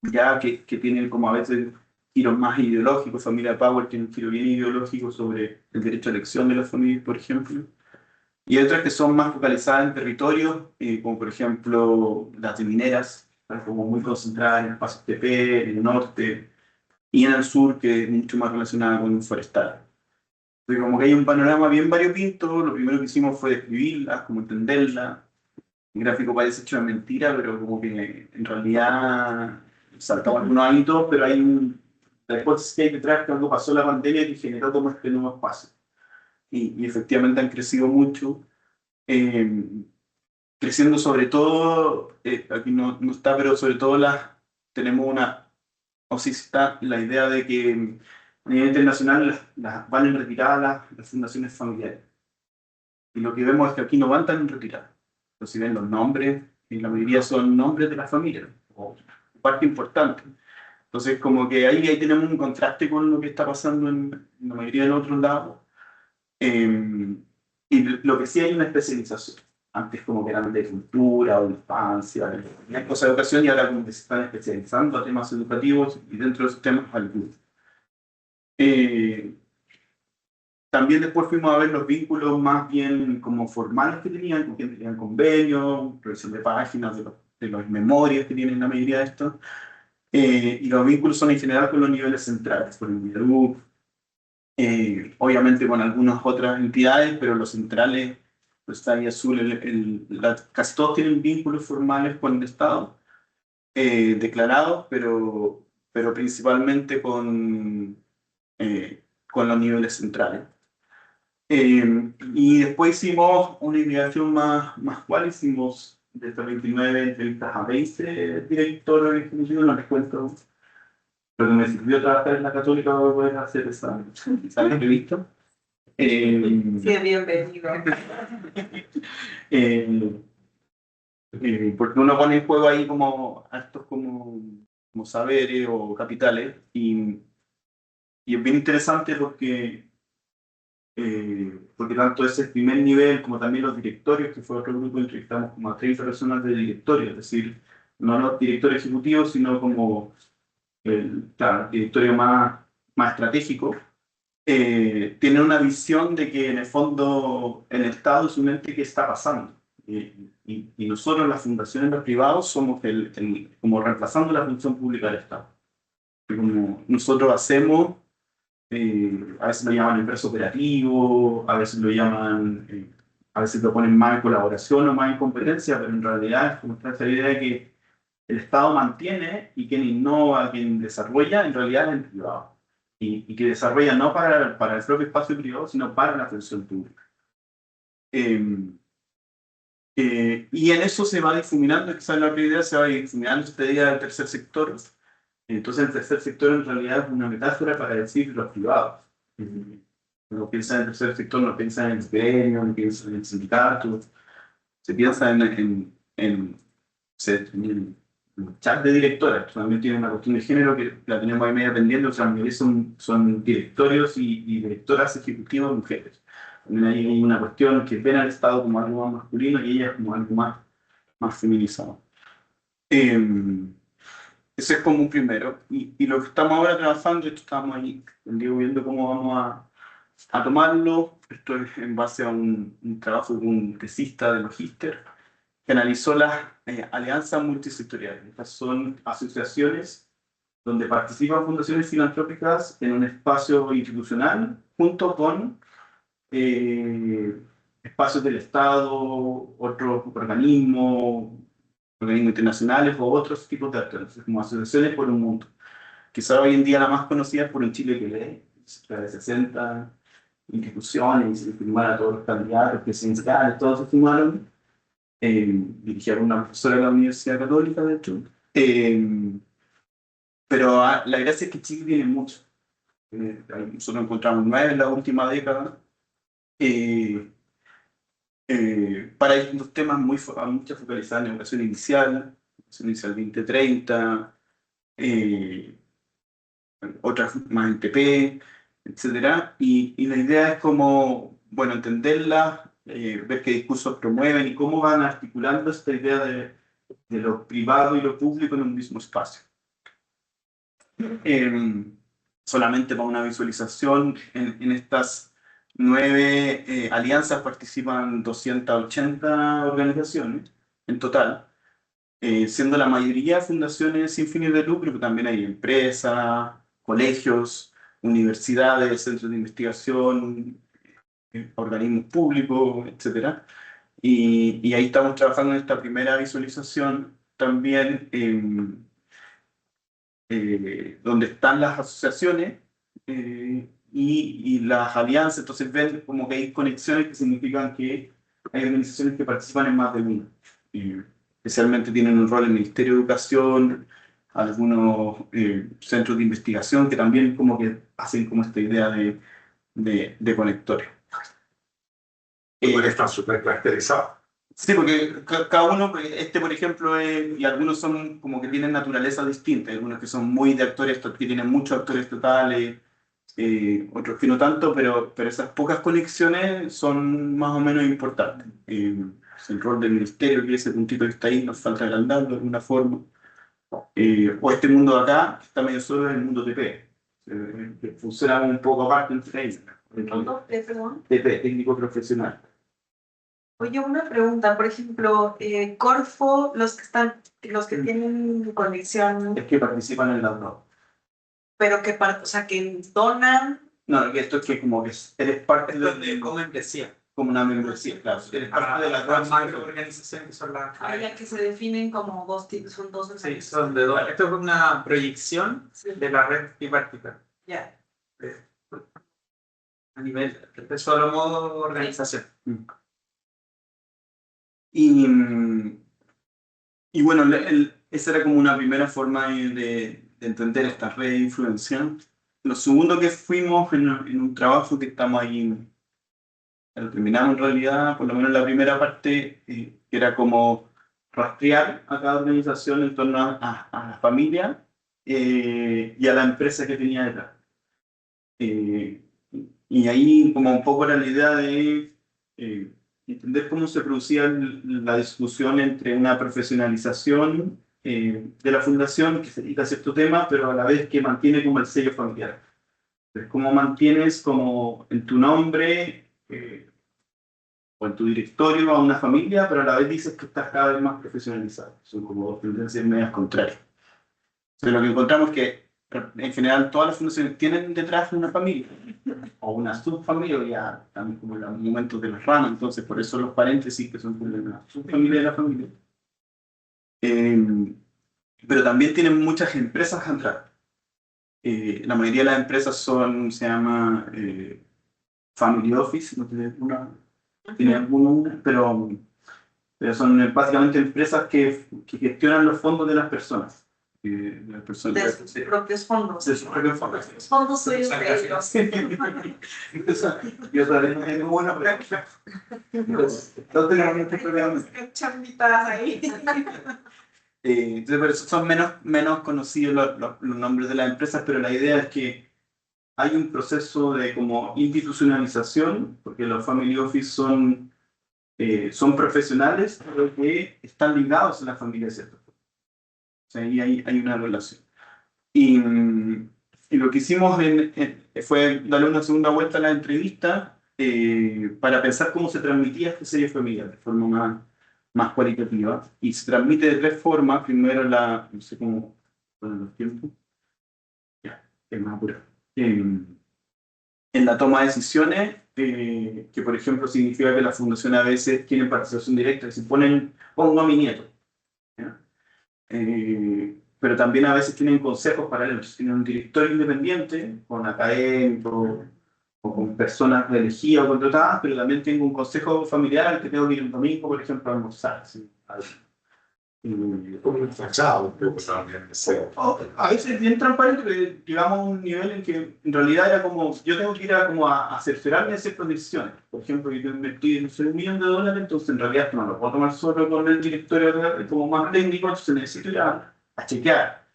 [SPEAKER 2] ya que tienen como a veces giros más ideológicos. Familia Power tiene un giro bien ideológico sobre el derecho a elección de las familias, por ejemplo. Y otras que son más focalizadas en territorios, como por ejemplo las de mineras, están como muy concentradas en el Paso TP, en el norte, y en el sur, que es mucho más relacionada con forestal. Entonces, como que hay un panorama bien variopinto. Lo primero que hicimos fue describirla, como entenderla. El gráfico parece hecho de mentira, pero como que en realidad saltamos algunos añitos, pero hay la hipótesis que hay detrás que algo pasó en la pandemia que generó como este nuevo espacio. Y efectivamente han crecido mucho. Creciendo sobre todo, aquí no está, pero sobre todo tenemos o sí está la idea de que a nivel internacional van en retirada las fundaciones familiares. Y lo que vemos es que aquí no van tan en retirada. Entonces, si ven los nombres, y la mayoría son nombres de la familia, o parte importante. Entonces, como que ahí tenemos un contraste con lo que está pasando en la mayoría de los otros lados. Y lo que sí hay una especialización. Antes como que eran de cultura o de infancia, hay cosas de educación, y ahora como que se están especializando a temas educativos y dentro de esos temas algunos. También después fuimos a ver los vínculos más bien como formales que tenían, con quien tenían convenios, revisión de páginas, de las memorias que tienen la mayoría de estos. Y los vínculos son en general con los niveles centrales, con el MIDRU, obviamente con algunas otras entidades, pero los centrales, pues está ahí azul, casi todos tienen vínculos formales con el Estado, declarados, pero principalmente con los niveles centrales. Y después hicimos una investigación más cual, hicimos de estas 29 entrevistas a 20 directores ejecutivos, no les cuento, pero me sirvió trabajar en la Católica para poder hacer esa entrevista.
[SPEAKER 3] Sí, bienvenido.
[SPEAKER 2] Porque uno pone en juego ahí como actos como saberes o capitales, y es bien interesante porque porque tanto ese primer nivel como también los directorios, que fue otro grupo, entrevistamos como a 30 personas de directorio, es decir, no los directores ejecutivos, sino como claro, el directorio más estratégico, tienen una visión de que en el fondo el Estado es un ente que está pasando. Y nosotros, las fundaciones, los privados, somos como reemplazando la función pública del Estado. Y como nosotros hacemos, a veces lo llaman empresa operativo, a veces lo llaman, a veces lo ponen más en colaboración o más en competencia, pero en realidad es como esta idea de que el Estado mantiene y quien innova, quien desarrolla, en realidad es el privado. Y que desarrolla no para el propio espacio privado, sino para la función pública. Y en eso se va difuminando, quizás la otra idea se va difuminando esta idea del tercer sector. Entonces el tercer sector en realidad es una metáfora para decir los privados. No piensa en el tercer sector, no piensa en el gremio, no piensa en el sindicato, se piensa en chat de directoras. También tiene una cuestión de género que la tenemos ahí media pendiente, o sea, la mayoría son directorios y directoras ejecutivas mujeres. También hay una cuestión que ven al Estado como algo más masculino y ellas como algo más feminizado. Ese es como un primero. Y lo que estamos ahora trabajando, esto estamos ahí, digo, viendo cómo vamos a tomarlo. Esto es en base a un trabajo de un tesista de Magíster que analizó las alianzas multisectoriales. Estas son asociaciones donde participan fundaciones filantrópicas en un espacio institucional junto con espacios del Estado, otros organismos internacionales o otros tipos de actores, como asociaciones por un mundo. Quizá hoy en día la más conocida es por un Chile que lee, la de 60 instituciones, y se firmaron a todos los candidatos presidenciales, todos se firmaron, dirigieron una profesora de la Universidad Católica, de hecho. Pero la gracia es que Chile tiene mucho. Nosotros encontramos 9 en la última década. Para distintos temas, muchas focalizadas en educación inicial 2030, otras más en TP, etcétera. Y la idea es como, bueno, entenderlas, ver qué discursos promueven y cómo van articulando esta idea de lo privado y lo público en un mismo espacio. Solamente para una visualización, en estas 9 alianzas participan 280 organizaciones en total, siendo la mayoría fundaciones sin fines de lucro, pero también hay empresas, colegios, universidades, centros de investigación, organismos públicos, etc. Y ahí estamos trabajando en esta primera visualización también, donde están las asociaciones y las alianzas. Entonces ven como que hay conexiones que significan que hay organizaciones que participan en más de una. Especialmente tienen un rol en el Ministerio de Educación, algunos centros de investigación que también como que hacen como esta idea de conectores.
[SPEAKER 6] Porque están súper caracterizados.
[SPEAKER 2] Sí, porque cada uno, por ejemplo, y algunos son como que tienen naturaleza distinta, algunos que son muy de actores, que tienen muchos actores totales, otros que no tanto, pero esas pocas conexiones son más o menos importantes. El rol del ministerio, que ese puntito que está ahí, nos falta agrandando de alguna forma. O este mundo de acá, que está medio solo, es el mundo TP. Funciona un poco aparte entre ellos.
[SPEAKER 3] Perdón.
[SPEAKER 2] TP, técnico profesional.
[SPEAKER 3] Oye, una pregunta, por ejemplo, Corfo, los que tienen conexión,
[SPEAKER 2] Es que participan en las dos.
[SPEAKER 3] pero o sea, que donan.
[SPEAKER 2] No, esto es que como que eres parte
[SPEAKER 7] de como membresía.
[SPEAKER 2] como una membresía, claro. Eres parte de las
[SPEAKER 7] Las
[SPEAKER 2] dos
[SPEAKER 7] macroorganizaciones que son las...
[SPEAKER 3] Ya que se definen como son dos
[SPEAKER 7] Sí,
[SPEAKER 3] organizaciones.
[SPEAKER 7] son de dos. Esto es una proyección de la red tripartita.
[SPEAKER 3] Ya.
[SPEAKER 7] A nivel de solo modo organización.
[SPEAKER 2] Y bueno, esa era como una primera forma de entender esta red de influencia. Lo segundo que fuimos en un trabajo que estamos ahí, lo terminamos en realidad, por lo menos la primera parte, que era como rastrear a cada organización en torno a la familia y a la empresa que tenía detrás. y ahí como un poco era la idea de entender cómo se producía la discusión entre una profesionalización de la fundación que se dedica a cierto tema, pero a la vez que mantiene como el sello familiar. Entonces, cómo mantienes como en tu nombre o en tu directorio a una familia, pero a la vez dices que estás cada vez más profesionalizado. Son como dos tendencias medias contrarias. Entonces, lo que encontramos es que en general todas las fundaciones tienen detrás una familia o una subfamilia, o ya también como en los momentos de las ramas, entonces por eso los paréntesis que son como una subfamilia de la familia. Pero también tienen muchas empresas atrás. La mayoría de las empresas se llama Family Office, no tiene alguna, pero son básicamente empresas que gestionan los fondos de las personas. De las personas.
[SPEAKER 3] De sus propios fondos.
[SPEAKER 2] De sus propios fondos.
[SPEAKER 3] Fondos suyos de ellos.
[SPEAKER 2] Yo todavía no tengo buena práctica. No tenemos muchos problemas.
[SPEAKER 3] Chambitas ahí.
[SPEAKER 2] Entonces, por eso son menos conocidos los nombres de las empresas, pero la idea es que hay un proceso de como institucionalización, porque los family office son profesionales, pero que están ligados a la familia, ¿cierto? O sea, ahí hay una relación. Y lo que hicimos fue darle una segunda vuelta a la entrevista para pensar cómo se transmitía este sello familiar de forma más cualitativa. Y se transmite de tres formas. Primero, no sé cómo ponen los tiempos. Ya, es más apurado. En la toma de decisiones, que por ejemplo significa que la fundación a veces tiene participación directa, que si pongo a mi nieto. ¿Ya? Pero también a veces tienen consejos paralelos, tienen un directorio independiente con académicos o con personas elegidas o contratadas, pero también tengo un consejo familiar que tengo que ir un domingo, por ejemplo, a almorzar. ¿Sí?
[SPEAKER 6] Como enfachado un poco también.
[SPEAKER 2] A veces es bien transparente, pero llegamos a un nivel en que en realidad era como, yo tengo que ir a cerciorarme de ciertas decisiones. Por ejemplo, yo invertí en $1 millón, entonces en realidad no lo puedo tomar solo con el directorio como más técnico, entonces necesito ir a chequear.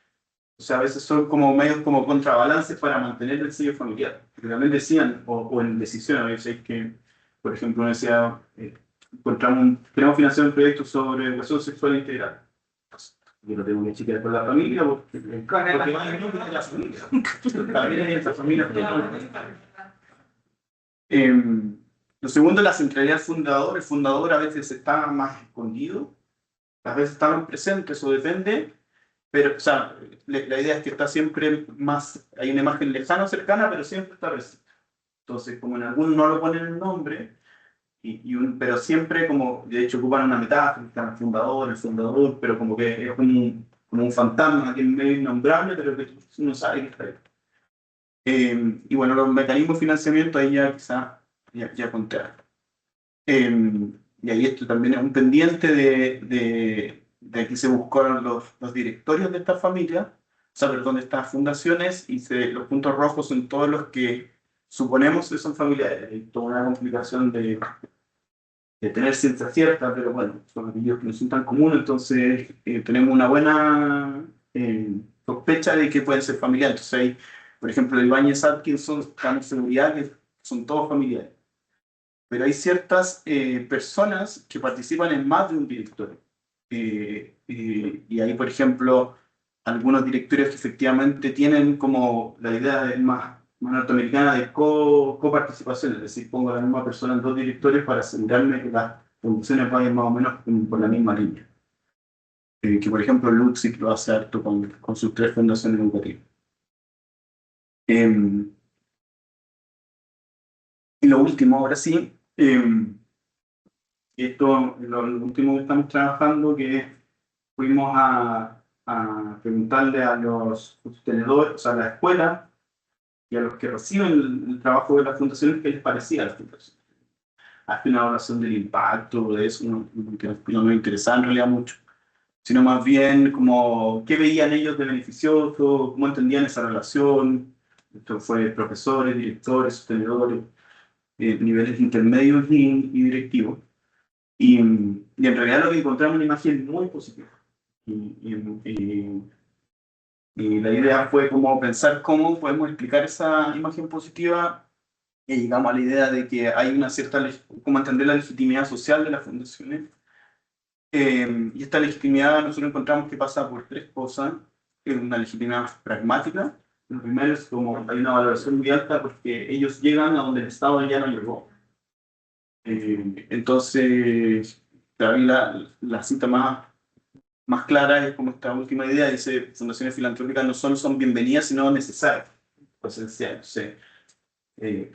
[SPEAKER 2] O sea, a veces son como medios como contrabalances para mantener el sello familiar. Porque también decían, o en decisiones, a veces que, por ejemplo, uno decía, queremos financiar un proyecto sobre educación sexual integral. Yo lo tengo que chequear con la familia, porque va en el nombre de la familia. También hay esta familia. Lo segundo es la centralidad del fundador. El fundador a veces está más escondido, a veces está más presente, eso depende. Pero, o sea, la idea es que está siempre hay una imagen lejana o cercana, pero siempre está presente. Entonces, como en algunos no lo ponen el nombre, pero siempre como, de hecho, ocupan una metáfora, está el fundador, pero como que es como un fantasma que es medio innombrable, pero que uno sabe que está ahí. Y bueno, los mecanismos de financiamiento ahí ya quizá ya conté. Y ahí esto también es un pendiente de aquí se buscaron los directorios de estas familias, o sea, perdón, de estas fundaciones, y los puntos rojos son todos los que suponemos que son familiares. Hay toda una complicación de tener ciencia cierta, pero bueno, son aquellos que no son tan comunes, entonces tenemos una buena sospecha de que pueden ser familiares. Entonces hay, por ejemplo, Ibáñez Atkinson, Carlos Seguridad, que son todos familiares. Pero hay ciertas personas que participan en más de un directorio. Y hay, por ejemplo, algunos directorios que efectivamente tienen como la idea más norteamericana de coparticipación, es decir, pongo a la misma persona en dos directorios para asegurarme que las funciones vayan más o menos por la misma línea. Que por ejemplo Luxic lo hace harto con sus 3 fundaciones educativas. Y lo último, ahora sí, lo último que estamos trabajando, que fuimos a preguntarle a los sostenedores, o sea, a la escuela y a los que reciben el trabajo de las fundaciones, qué les parecía a las fundaciones. Hace una evaluación del impacto, de eso, que no me interesaba en realidad mucho, sino más bien como qué veían ellos de beneficioso, cómo entendían esa relación. Esto fue profesores, directores, sostenedores, niveles intermedios y directivos. Y en realidad lo que encontramos es una imagen muy positiva. Y la idea fue como pensar cómo podemos explicar esa imagen positiva llegamos a la idea de que hay una cierta, como entender la legitimidad social de las fundaciones. Y esta legitimidad nosotros encontramos que pasa por tres cosas. Una legitimidad pragmática. Lo primero es como hay una valoración muy alta porque ellos llegan a donde el Estado ya no llegó. Entonces, para mí la cita más clara es como esta última idea, dice, fundaciones filantrópicas no solo son bienvenidas, sino necesarias, esenciales.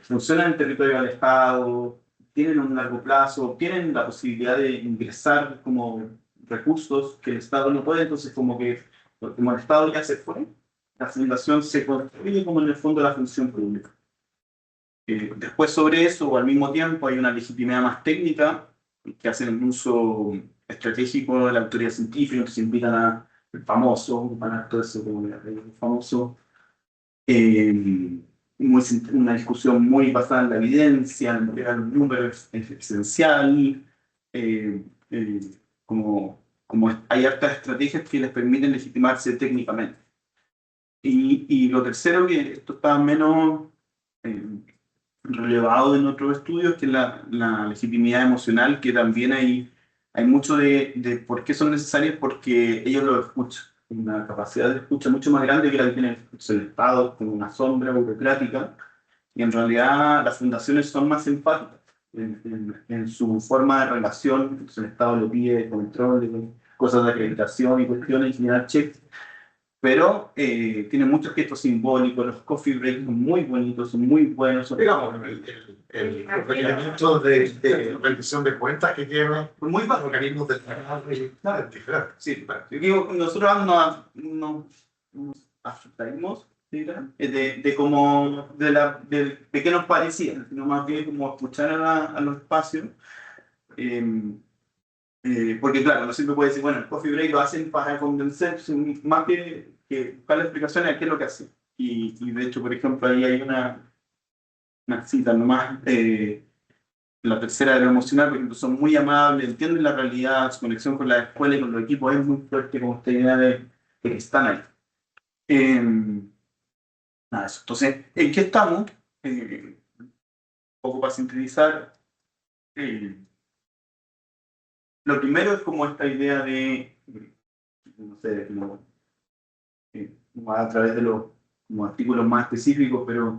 [SPEAKER 2] Funcionan en territorio alejado, tienen un largo plazo, tienen la posibilidad de ingresar como recursos que el Estado no puede, entonces como el Estado ya se fue, la fundación se construye como en el fondo la función pública. Después sobre eso, o al mismo tiempo, hay una legitimidad más técnica, que hacen un uso estratégico de la autoridad científica, que se invitan a el famoso, para todo eso como el famoso, una discusión muy basada en la evidencia, en los números es esencial, como hay hartas estrategias que les permiten legitimarse técnicamente. Y lo tercero, que esto está menos relevado en otros estudios, que es la legitimidad emocional, que también hay mucho de por qué son necesarias, porque ellos lo escuchan. Una capacidad de escucha mucho más grande que la que tiene el Estado, como una sombra burocrática, y en realidad las fundaciones son más empáticas en su forma de relación. Entonces el Estado le pide control, cosas de acreditación y cuestiones, y generar cheques, pero tiene muchos gestos simbólicos. Los coffee breaks son muy bonitos, son muy buenos.
[SPEAKER 6] Digamos, los requerimientos de rendición de cuentas que tienen
[SPEAKER 2] Muy
[SPEAKER 6] los organismos de trabajo y diferente.
[SPEAKER 2] Sí, yo digo, nosotros nos afectamos de como de qué nos parecía, sino más bien como escuchar a los espacios. Porque claro, no siempre puede decir, bueno, el coffee break lo hacen para convencer, más que buscar la explicación de qué es lo que hacen. Y de hecho, por ejemplo, ahí hay una cita nomás, la tercera de lo emocional, por ejemplo, son muy amables, entienden la realidad, su conexión con la escuela y con los equipos es muy fuerte, como esta idea de que están ahí. Nada, eso. Entonces, ¿en qué estamos? Un poco para sintetizar, lo primero es como esta idea de, no sé, a través de los como artículos más específicos, pero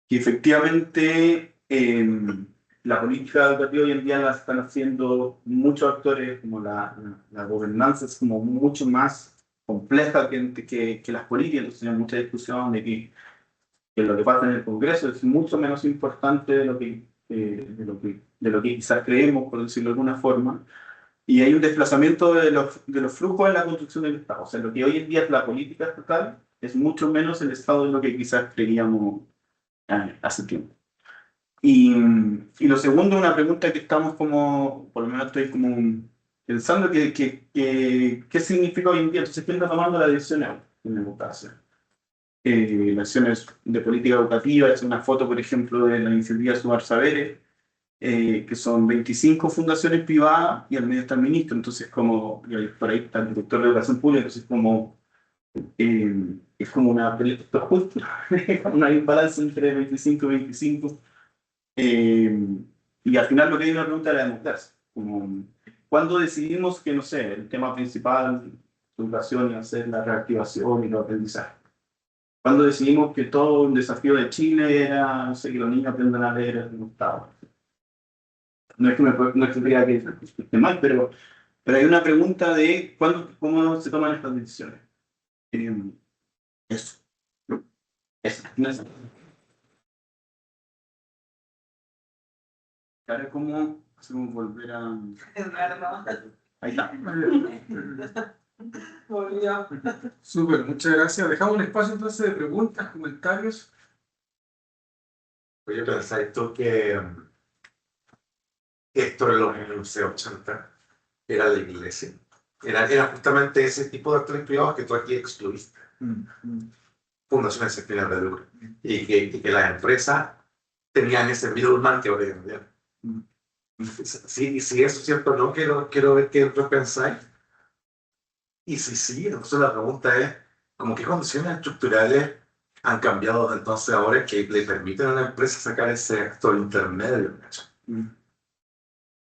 [SPEAKER 2] que efectivamente la política educativa hoy en día la están haciendo muchos actores, como la gobernanza es como mucho más compleja que las políticas. Entonces hay mucha discusión de que lo que pasa en el Congreso es mucho menos importante de lo que quizás creemos, por decirlo de alguna forma. Y hay un desplazamiento de los flujos en la construcción del Estado. O sea, lo que hoy en día es la política estatal es mucho menos el Estado de lo que quizás creíamos hace tiempo. Y lo segundo, una pregunta que estamos como, por lo menos estoy como pensando, ¿qué significa hoy en día? Entonces, ¿quién está tomando la decisión en educación? Acciones de política educativa, es una foto, por ejemplo, de la iniciativa Sumar Saberes, que son 25 fundaciones privadas y al medio está el ministro. Entonces, como por ahí está el director de educación pública, entonces es como una película justo, no hay un balance entre 25 y 25. Y al final lo que hay una pregunta de la democracia, como, ¿cuándo decidimos que, no sé, el tema principal de educación iba a ser la reactivación y los aprendizajes? ¿Cuándo decidimos que todo un desafío de Chile era, no sé, que los niños aprendan a leer en octavo? No es que diga que esté mal, pero hay una pregunta de cómo se toman estas decisiones. Eso. Ahora, ¿cómo hacemos volver a...?
[SPEAKER 3] Eduardo.
[SPEAKER 2] Ahí está.
[SPEAKER 3] Volvió.
[SPEAKER 1] Súper, muchas gracias. Dejamos un espacio entonces de preguntas, comentarios.
[SPEAKER 6] Oye, pensáis tú que esto en los 1980 era la iglesia. Era justamente ese tipo de actores privados que tú aquí excluiste. Fundaciones sin fines de lucro. Y que las empresas tenían ese middleman que ahora es mundial. Si eso es cierto, no quiero ver qué otros pensáis. Y si sí, entonces la pregunta es, ¿cómo qué condiciones estructurales han cambiado entonces ahora que le permiten a la empresa sacar ese actor intermedio. ¿Cachai?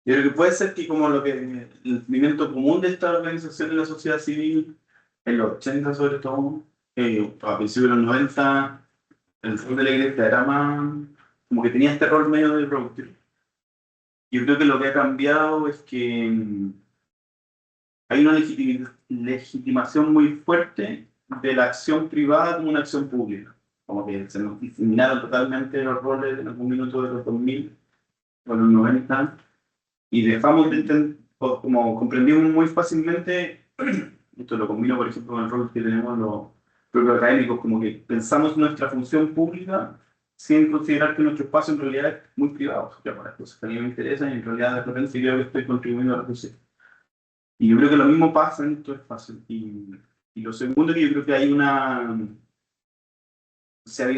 [SPEAKER 2] Yo creo que puede ser que como lo que el movimiento común de esta organización de la sociedad civil, en los 80 sobre todo, a principios de los 90, el rol de la iglesia era más, como que tenía este rol medio de productivo. Yo creo que lo que ha cambiado es que hay una legitimación muy fuerte de la acción privada como una acción pública. Como que se nos diseminaron totalmente los roles en algún minuto de los 2000 o los 90 y dejamos de entender, como comprendimos muy fácilmente, esto lo combino por ejemplo con el rol que tenemos los propios académicos, como que pensamos nuestra función pública sin considerar que nuestro espacio en realidad es muy privado, o sea, para las cosas que a mí me interesan y en realidad de repente creo que estoy contribuyendo a la sociedad. Y yo creo que lo mismo pasa en estos espacios. Y lo segundo que yo creo que hay había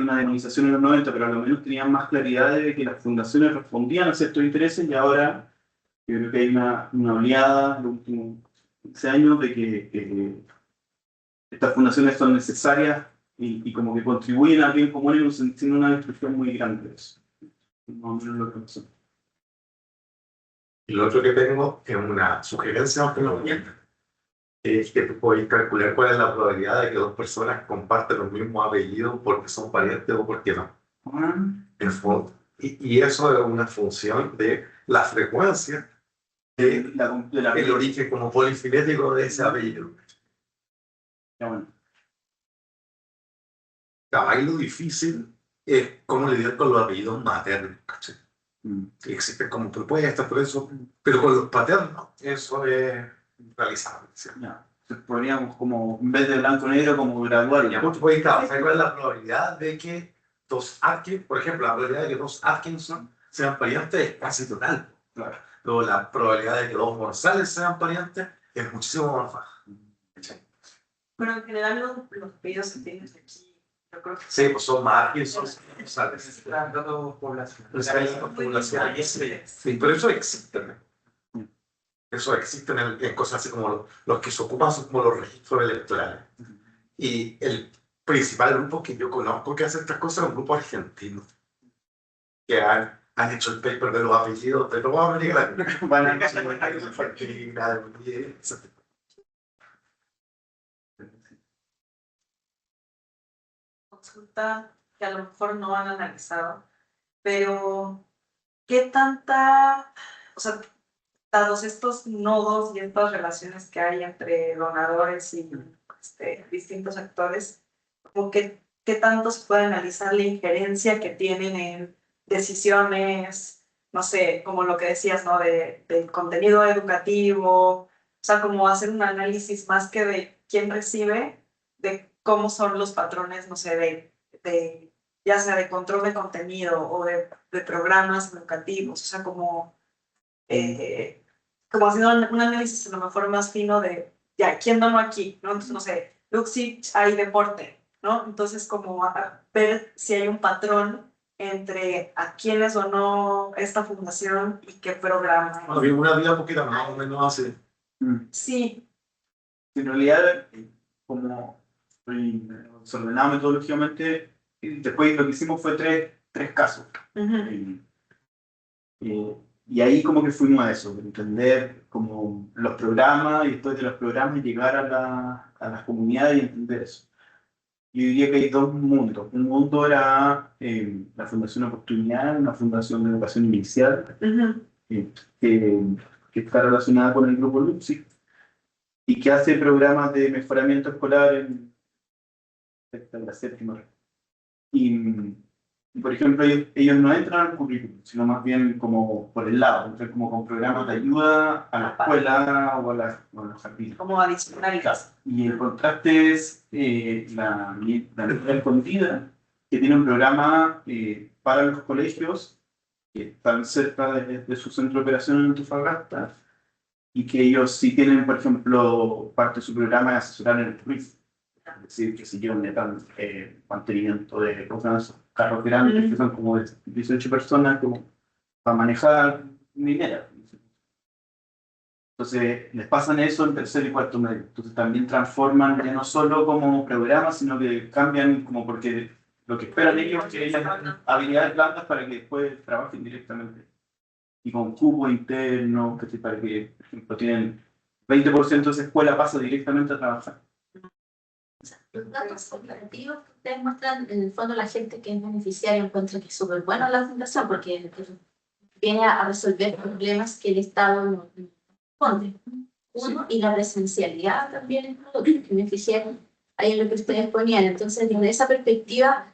[SPEAKER 2] una demonización en los 90, pero a lo menos tenían más claridad de que las fundaciones respondían a ciertos intereses y ahora yo creo que hay una oleada en los últimos 15 años de que estas fundaciones son necesarias y como que contribuyen al bien común y sin una destrucción muy grande de eso. No, no lo que pasa.
[SPEAKER 6] Y lo otro que tengo es una sugerencia aunque no mienta, es que tú puedes calcular cuál es la probabilidad de que dos personas compartan los mismos apellidos porque son parientes o porque no. En fondo. Y eso es una función de la frecuencia del el origen como polifilético de ese apellido.
[SPEAKER 2] Ya bueno.
[SPEAKER 6] Ahí lo difícil es cómo lidiar con los apellidos maternos, ¿cachai? Existen como propuestas, por eso, pero con los paternos, eso es realizable. ¿Sí?
[SPEAKER 2] Ya. Entonces podríamos como, en vez de blanco-negro, como graduar.
[SPEAKER 6] Ya, pues, claro, ¿sabes cuál es la probabilidad de que dos Atkins, por ejemplo, la probabilidad de que dos Atkinson sean parientes es casi total. Claro. Pero la probabilidad de que dos González sean parientes es muchísimo más baja. ¿Sí?
[SPEAKER 3] Pero en general los pedidos que tienes aquí, yo creo que
[SPEAKER 6] Sí, pues son más Atkinson que González.
[SPEAKER 7] Datos
[SPEAKER 6] Población. Sí, pero eso existe. Eso existe en cosas así como los que se ocupan son como los registros electorales. Y el principal grupo que yo conozco que hace estas cosas es un grupo argentino. Que han hecho el paper de los apellidos de toda América Latina.
[SPEAKER 3] consulta que a lo mejor no han analizado, pero ¿qué tanta, o sea, dados estos nodos y estas relaciones que hay entre donadores y distintos actores, como qué tanto se puede analizar la injerencia que tienen en decisiones, no sé, como lo que decías, ¿no? Del contenido educativo, o sea, como hacer un análisis más que de quién recibe, de cómo son los patrones, no sé, ya sea de control de contenido o de programas educativos, o sea, como haciendo un análisis a lo mejor más fino de, ya, ¿quién donó aquí? ¿No? Entonces, no sé, Luxich hay deporte, ¿no? Entonces, como ver si hay un patrón entre a quiénes donó esta fundación y qué programa.
[SPEAKER 6] Había una vida poquita más o menos así.
[SPEAKER 3] Sí.
[SPEAKER 2] En realidad, como desordenado metodológicamente, después lo que hicimos fue tres casos. Y ahí como que fuimos a eso, entender como los programas y después de los programas llegar a las comunidades y entender eso. Yo diría que hay dos mundos. Un mundo era la Fundación Oportunidad, una fundación de educación inicial, que está relacionada con el grupo Luxi y que hace programas de mejoramiento escolar en la séptima. Y por ejemplo, ellos no entran al currículum, sino más bien como por el lado, entran como con programas de ayuda a la escuela o a los jardines.
[SPEAKER 3] Como adicionales.
[SPEAKER 2] Y el contraste es la Universidad Escondida, que tiene un programa para los colegios que están cerca de su centro de operación en Antofagasta y que ellos sí tienen, por ejemplo, parte de su programa de asesorar en el turismo. Es decir, que si llevan mantenimiento de carros grandes que son como de 18 personas como para manejar minera. Entonces les pasan eso en tercer y cuarto medio. Entonces también transforman ya no solo como programas, sino que cambian como porque Lo que esperan ellos es que haya habilidades blandas para que después trabajen directamente. Y con cupo interno, que para que, por ejemplo, tienen 20% de esa escuela pasa directamente a trabajar.
[SPEAKER 4] Los datos operativos que ustedes muestran, en el fondo la gente que es beneficiaria encuentra que es súper buena la fundación porque viene a resolver problemas que el Estado no responde. Uno, y la presencialidad también es lo que beneficiaron ahí en lo que ustedes ponían. Entonces, desde esa perspectiva,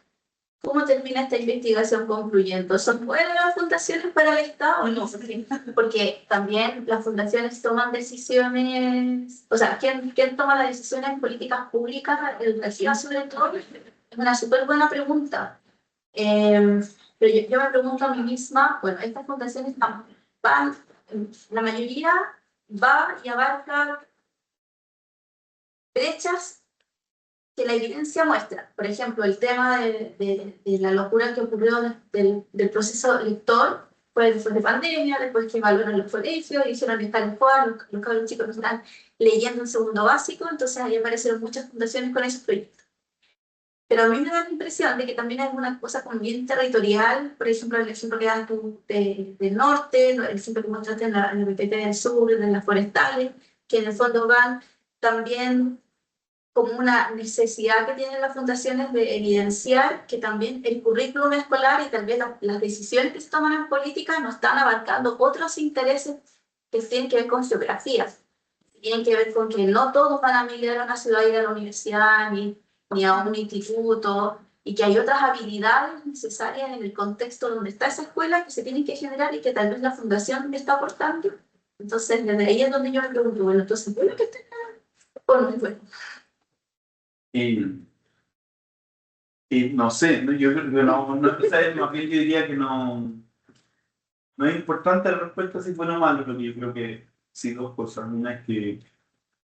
[SPEAKER 4] ¿cómo termina esta investigación concluyendo? ¿Son buenas las fundaciones para el Estado o no? Porque también las fundaciones toman decisiones, o sea, ¿quién toma las decisiones en políticas públicas, educativas sobre todo? Es una súper buena pregunta. Pero yo me pregunto a mí misma, bueno, estas fundaciones van, la mayoría va y abarca brechas que la evidencia muestra. Por ejemplo, el tema de la locura que ocurrió del proceso lector fue después de pandemia, después que evaluaron los colegios, hicieron estar en juego, los cabros chicos no están leyendo en segundo básico, entonces ahí aparecieron muchas fundaciones con esos proyectos. Pero a mí me da la impresión de que también hay alguna cosa como bien territorial, por ejemplo, el ejemplo que dan del norte, el ejemplo que mostraste en el PPT del sur, de las forestales, que en el fondo van también como una necesidad que tienen las fundaciones de evidenciar que también el currículum escolar y también las decisiones que se toman en política no están abarcando otros intereses que tienen que ver con geografías, tienen que ver con que no todos van a migrar a una ciudad y ir a la universidad, ni a un instituto, y que hay otras habilidades necesarias en el contexto donde está esa escuela que se tienen que generar y que tal vez la fundación está aportando. Entonces, desde ahí es donde yo me pregunto, bueno, entonces, ¿bueno que esté bueno, bueno.
[SPEAKER 2] Y no sé, yo creo que más bien yo diría que no es importante la respuesta si es bueno o malo, pero yo creo que sí dos cosas. Una es que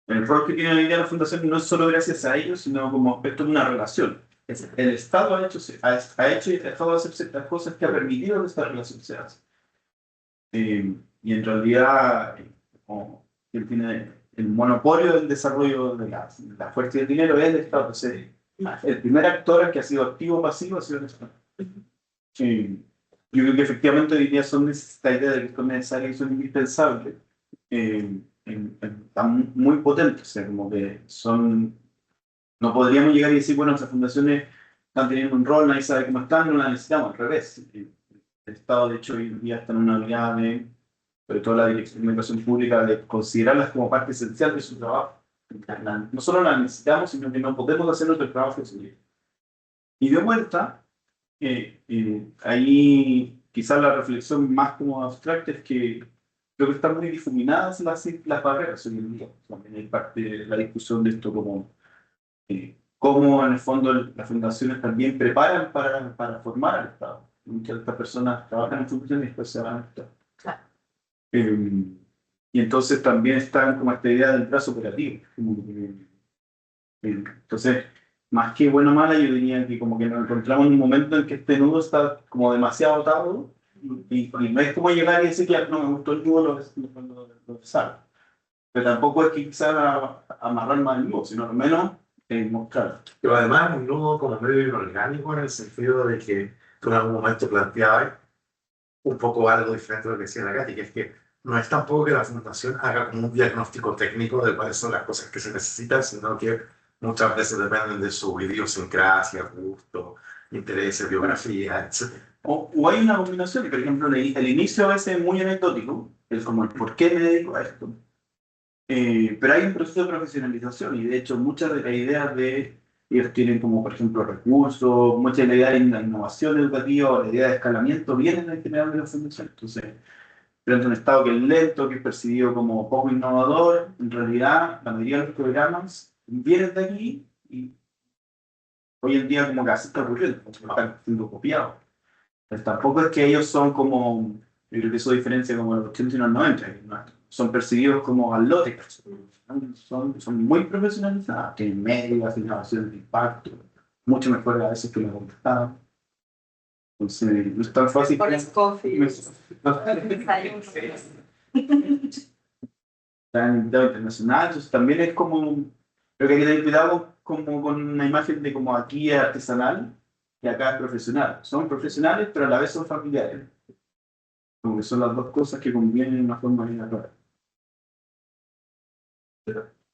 [SPEAKER 2] el rol que tiene hoy día la fundación no es solo gracias a ellos, sino como aspecto de una relación. El Estado ha hecho y ha dejado de hacer ciertas cosas que ha permitido que esta relación se haga. Y en realidad, como quien tiene el monopolio del desarrollo de la fuerza y el dinero es el Estado. Entonces, el primer actor que ha sido activo o pasivo ha sido el Estado. Yo creo que efectivamente hoy día son esta idea de que son necesarias y son indispensables. Están muy potentes, o sea, como que son. No podríamos llegar y decir, bueno, esas fundaciones están teniendo un rol, nadie sabe cómo están, no las necesitamos, al revés. El Estado, de hecho, hoy en día está en una habilidad sobre todo la Dirección de Educación Pública, de considerarlas como parte esencial de su trabajo. No solo las necesitamos, sino que no podemos hacer nuestro trabajo sin ellas. Y de vuelta, ahí quizás la reflexión más como abstracta es que creo que están muy difuminadas las barreras hoy en día. También hay parte de la discusión de esto como cómo en el fondo las fundaciones también preparan para formar al Estado. Muchas de estas personas trabajan en fundaciones y después se van al Estado.
[SPEAKER 4] Claro.
[SPEAKER 2] Y entonces también está como esta idea del brazo operativo. Entonces, más que bueno o mala, yo diría que como que nos encontramos en un momento en que este nudo está como demasiado atado y no es como llegar y decir que no me gustó el nudo, lo desarmo. Pero tampoco es que quizás amarrar más el nudo, sino al menos mostrar.
[SPEAKER 6] Pero además es un nudo como medio inorgánico en el sentido de que tú en algún momento planteabas un poco algo diferente de lo que decía la Katy, que es que no es tampoco que la fundación haga como un diagnóstico técnico de cuáles son las cosas que se necesitan, sino que muchas veces dependen de su idiosincrasia, gusto, intereses, biografía, etc.
[SPEAKER 2] O hay una combinación, por ejemplo, el inicio a veces es muy anecdótico, es como el por qué me dedico a esto. Pero hay un proceso de profesionalización y de hecho muchas de las ideas de ellos tienen como por ejemplo recursos, muchas de las ideas de la innovación educativa o la idea de escalamiento vienen en general de la fundación. Entonces, frente a un Estado que es lento, que es percibido como poco innovador, en realidad la mayoría de los programas vienen de aquí y hoy en día como que así está ocurriendo, están siendo copiados. Pero tampoco es que ellos son como, yo creo que eso diferencia como los 80 y los 90, ¿no? Son percibidos como al lote, son muy profesionalizados, tienen medios, innovación de impacto, mucho mejor a veces que la computadora. Entonces, no es tan fácil.
[SPEAKER 3] Por Scofield.
[SPEAKER 2] Están invitados internacional, entonces también es como, creo que hay que tener cuidado como con una imagen de como aquí artesanal, y acá es profesional. Son profesionales, pero a la vez son familiares. Como que son las dos cosas que convienen de una forma bien clara.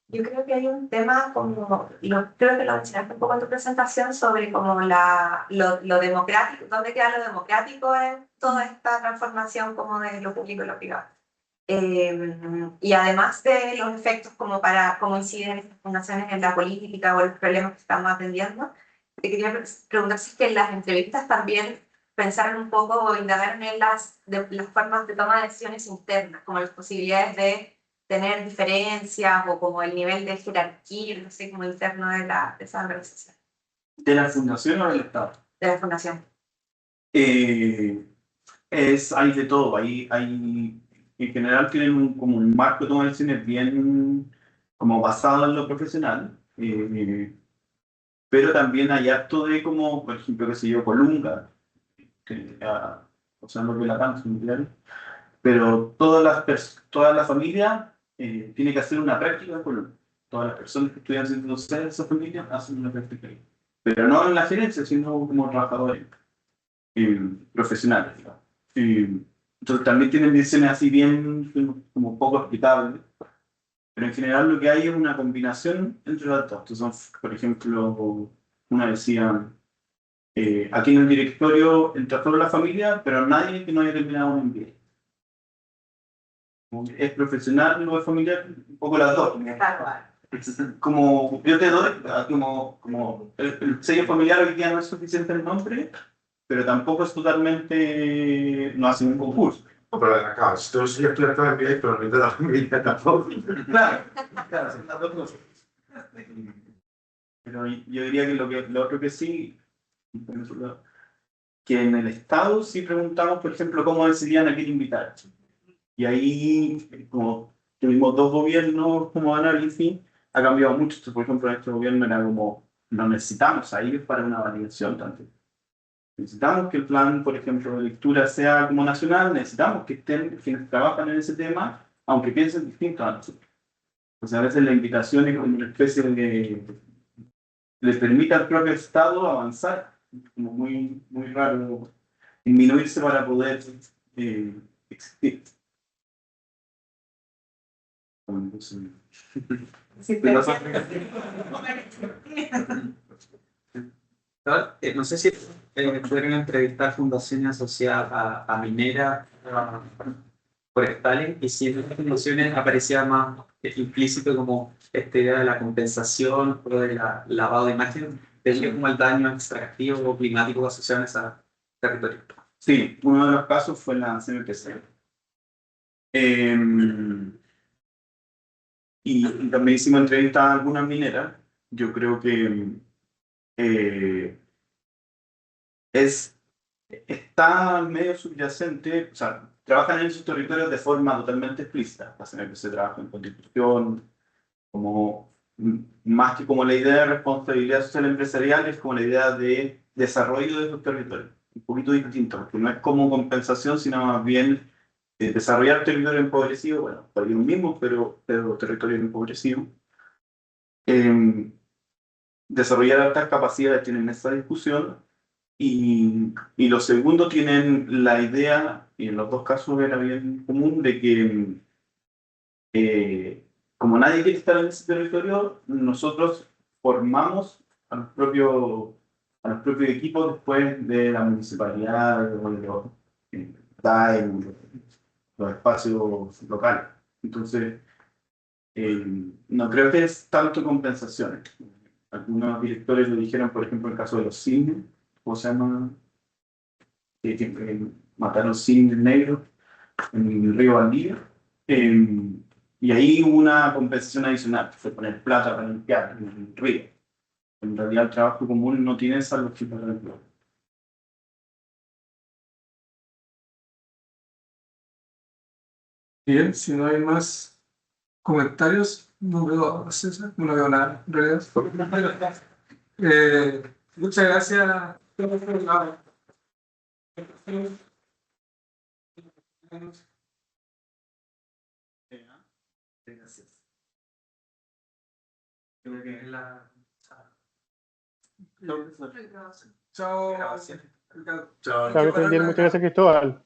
[SPEAKER 5] Yo creo que hay un tema como, creo que lo mencionaste un poco en tu presentación sobre como lo democrático, dónde queda lo democrático en toda esta transformación como de lo público y lo privado. Y además de los efectos como para cómo inciden estas fundaciones en la política o los problemas que estamos atendiendo, te quería preguntar si es que en las entrevistas también pensaron un poco o indagaron en las formas de toma de decisiones internas, como las posibilidades de tener diferencias o como el nivel de jerarquía, no sé, como interno de esa organización,
[SPEAKER 2] ¿De la fundación o del Estado?
[SPEAKER 5] de la fundación.
[SPEAKER 2] Hay de todo. En general tienen como un marco de toma de decisiones bien como basado en lo profesional. Pero también hay acto de como, por ejemplo, qué sé yo, Colunga, o sea, no relatan familiares, pero toda la familia tiene que hacer una práctica en Colunga. Todas las personas que estudian ciencias sociales de esa familia hacen una práctica ahí. Pero no en la gerencia, sino como trabajadores profesionales, digamos. Entonces también tienen decisiones así bien como poco explicables, pero en general lo que hay es una combinación entre las dos. Entonces, por ejemplo, una decía, aquí en el directorio entra toda la familia, pero nadie que no haya terminado un MBA. Como que es profesional o es familiar, un poco las dos. Como yo te doy, como el sello familiar hoy día no es suficiente el nombre, pero tampoco es totalmente, no hace un concurso.
[SPEAKER 6] No, pero acá, si tú sigues estudiando MBA, pero no te da la familia tampoco.
[SPEAKER 2] Claro, claro, son las dos cosas. Pero yo diría que lo otro que sí, que en el Estado sí preguntamos, por ejemplo, cómo decidían a quién invitar. Y ahí, como tuvimos dos gobiernos como análisis, ha cambiado mucho. Entonces, por ejemplo, en este gobierno era como, no necesitamos a ellos para una validación tanto. Necesitamos que el plan, por ejemplo, de lectura sea como nacional, necesitamos que estén quienes trabajan en ese tema, aunque piensen distinto a nosotros. O sea, a veces la invitación es como una especie de le permite al propio Estado avanzar, como muy raro, disminuirse para poder existir. Entonces,
[SPEAKER 7] No sé si pudieron entrevistar fundaciones asociadas a mineras, forestales, y si en estas fundaciones aparecía más implícito como esta idea de la compensación o del lavado de imagen, debido como el daño extractivo o climático asociado a ese territorio.
[SPEAKER 2] sí, uno de los casos fue la CNPC. Y también hicimos entrevistas a algunas mineras. Yo creo que eh, está medio subyacente, o sea, trabajan en sus territorios de forma totalmente explícita. La CNPC trabaja en constitución, como más que como la idea de responsabilidad social empresarial, es como la idea de desarrollo de esos territorios. Un poquito distinto, porque no es como compensación, sino más bien desarrollar territorio empobrecido, bueno, para ellos mismos, pero territorio empobrecido. Desarrollar altas capacidades tienen esa discusión y los segundos tienen la idea, y en los dos casos era bien común, de que como nadie quiere estar en ese territorio, nosotros formamos a los propios equipos después de la municipalidad, o de los DAE, los espacios locales. Entonces, no creo que es tanto compensaciones. Algunos directores lo dijeron, por ejemplo, en el caso de los cines, ¿cómo se llama? Que mataron cines negros en el río Valdivia. Y ahí hubo una compensación adicional, que fue poner plata para limpiar el río. En realidad el trabajo común no tiene esa lógica de limpiar.
[SPEAKER 1] Bien, si no hay más comentarios, no veo a César, no veo nada en realidad. Muchas gracias.
[SPEAKER 2] Gracias. Creo que
[SPEAKER 7] En la-
[SPEAKER 2] Creo que
[SPEAKER 1] Chao.
[SPEAKER 7] Grabación.
[SPEAKER 1] Ricardo.
[SPEAKER 6] Chao.
[SPEAKER 9] Chao, que estén bien. Muchas gracias, Cristóbal.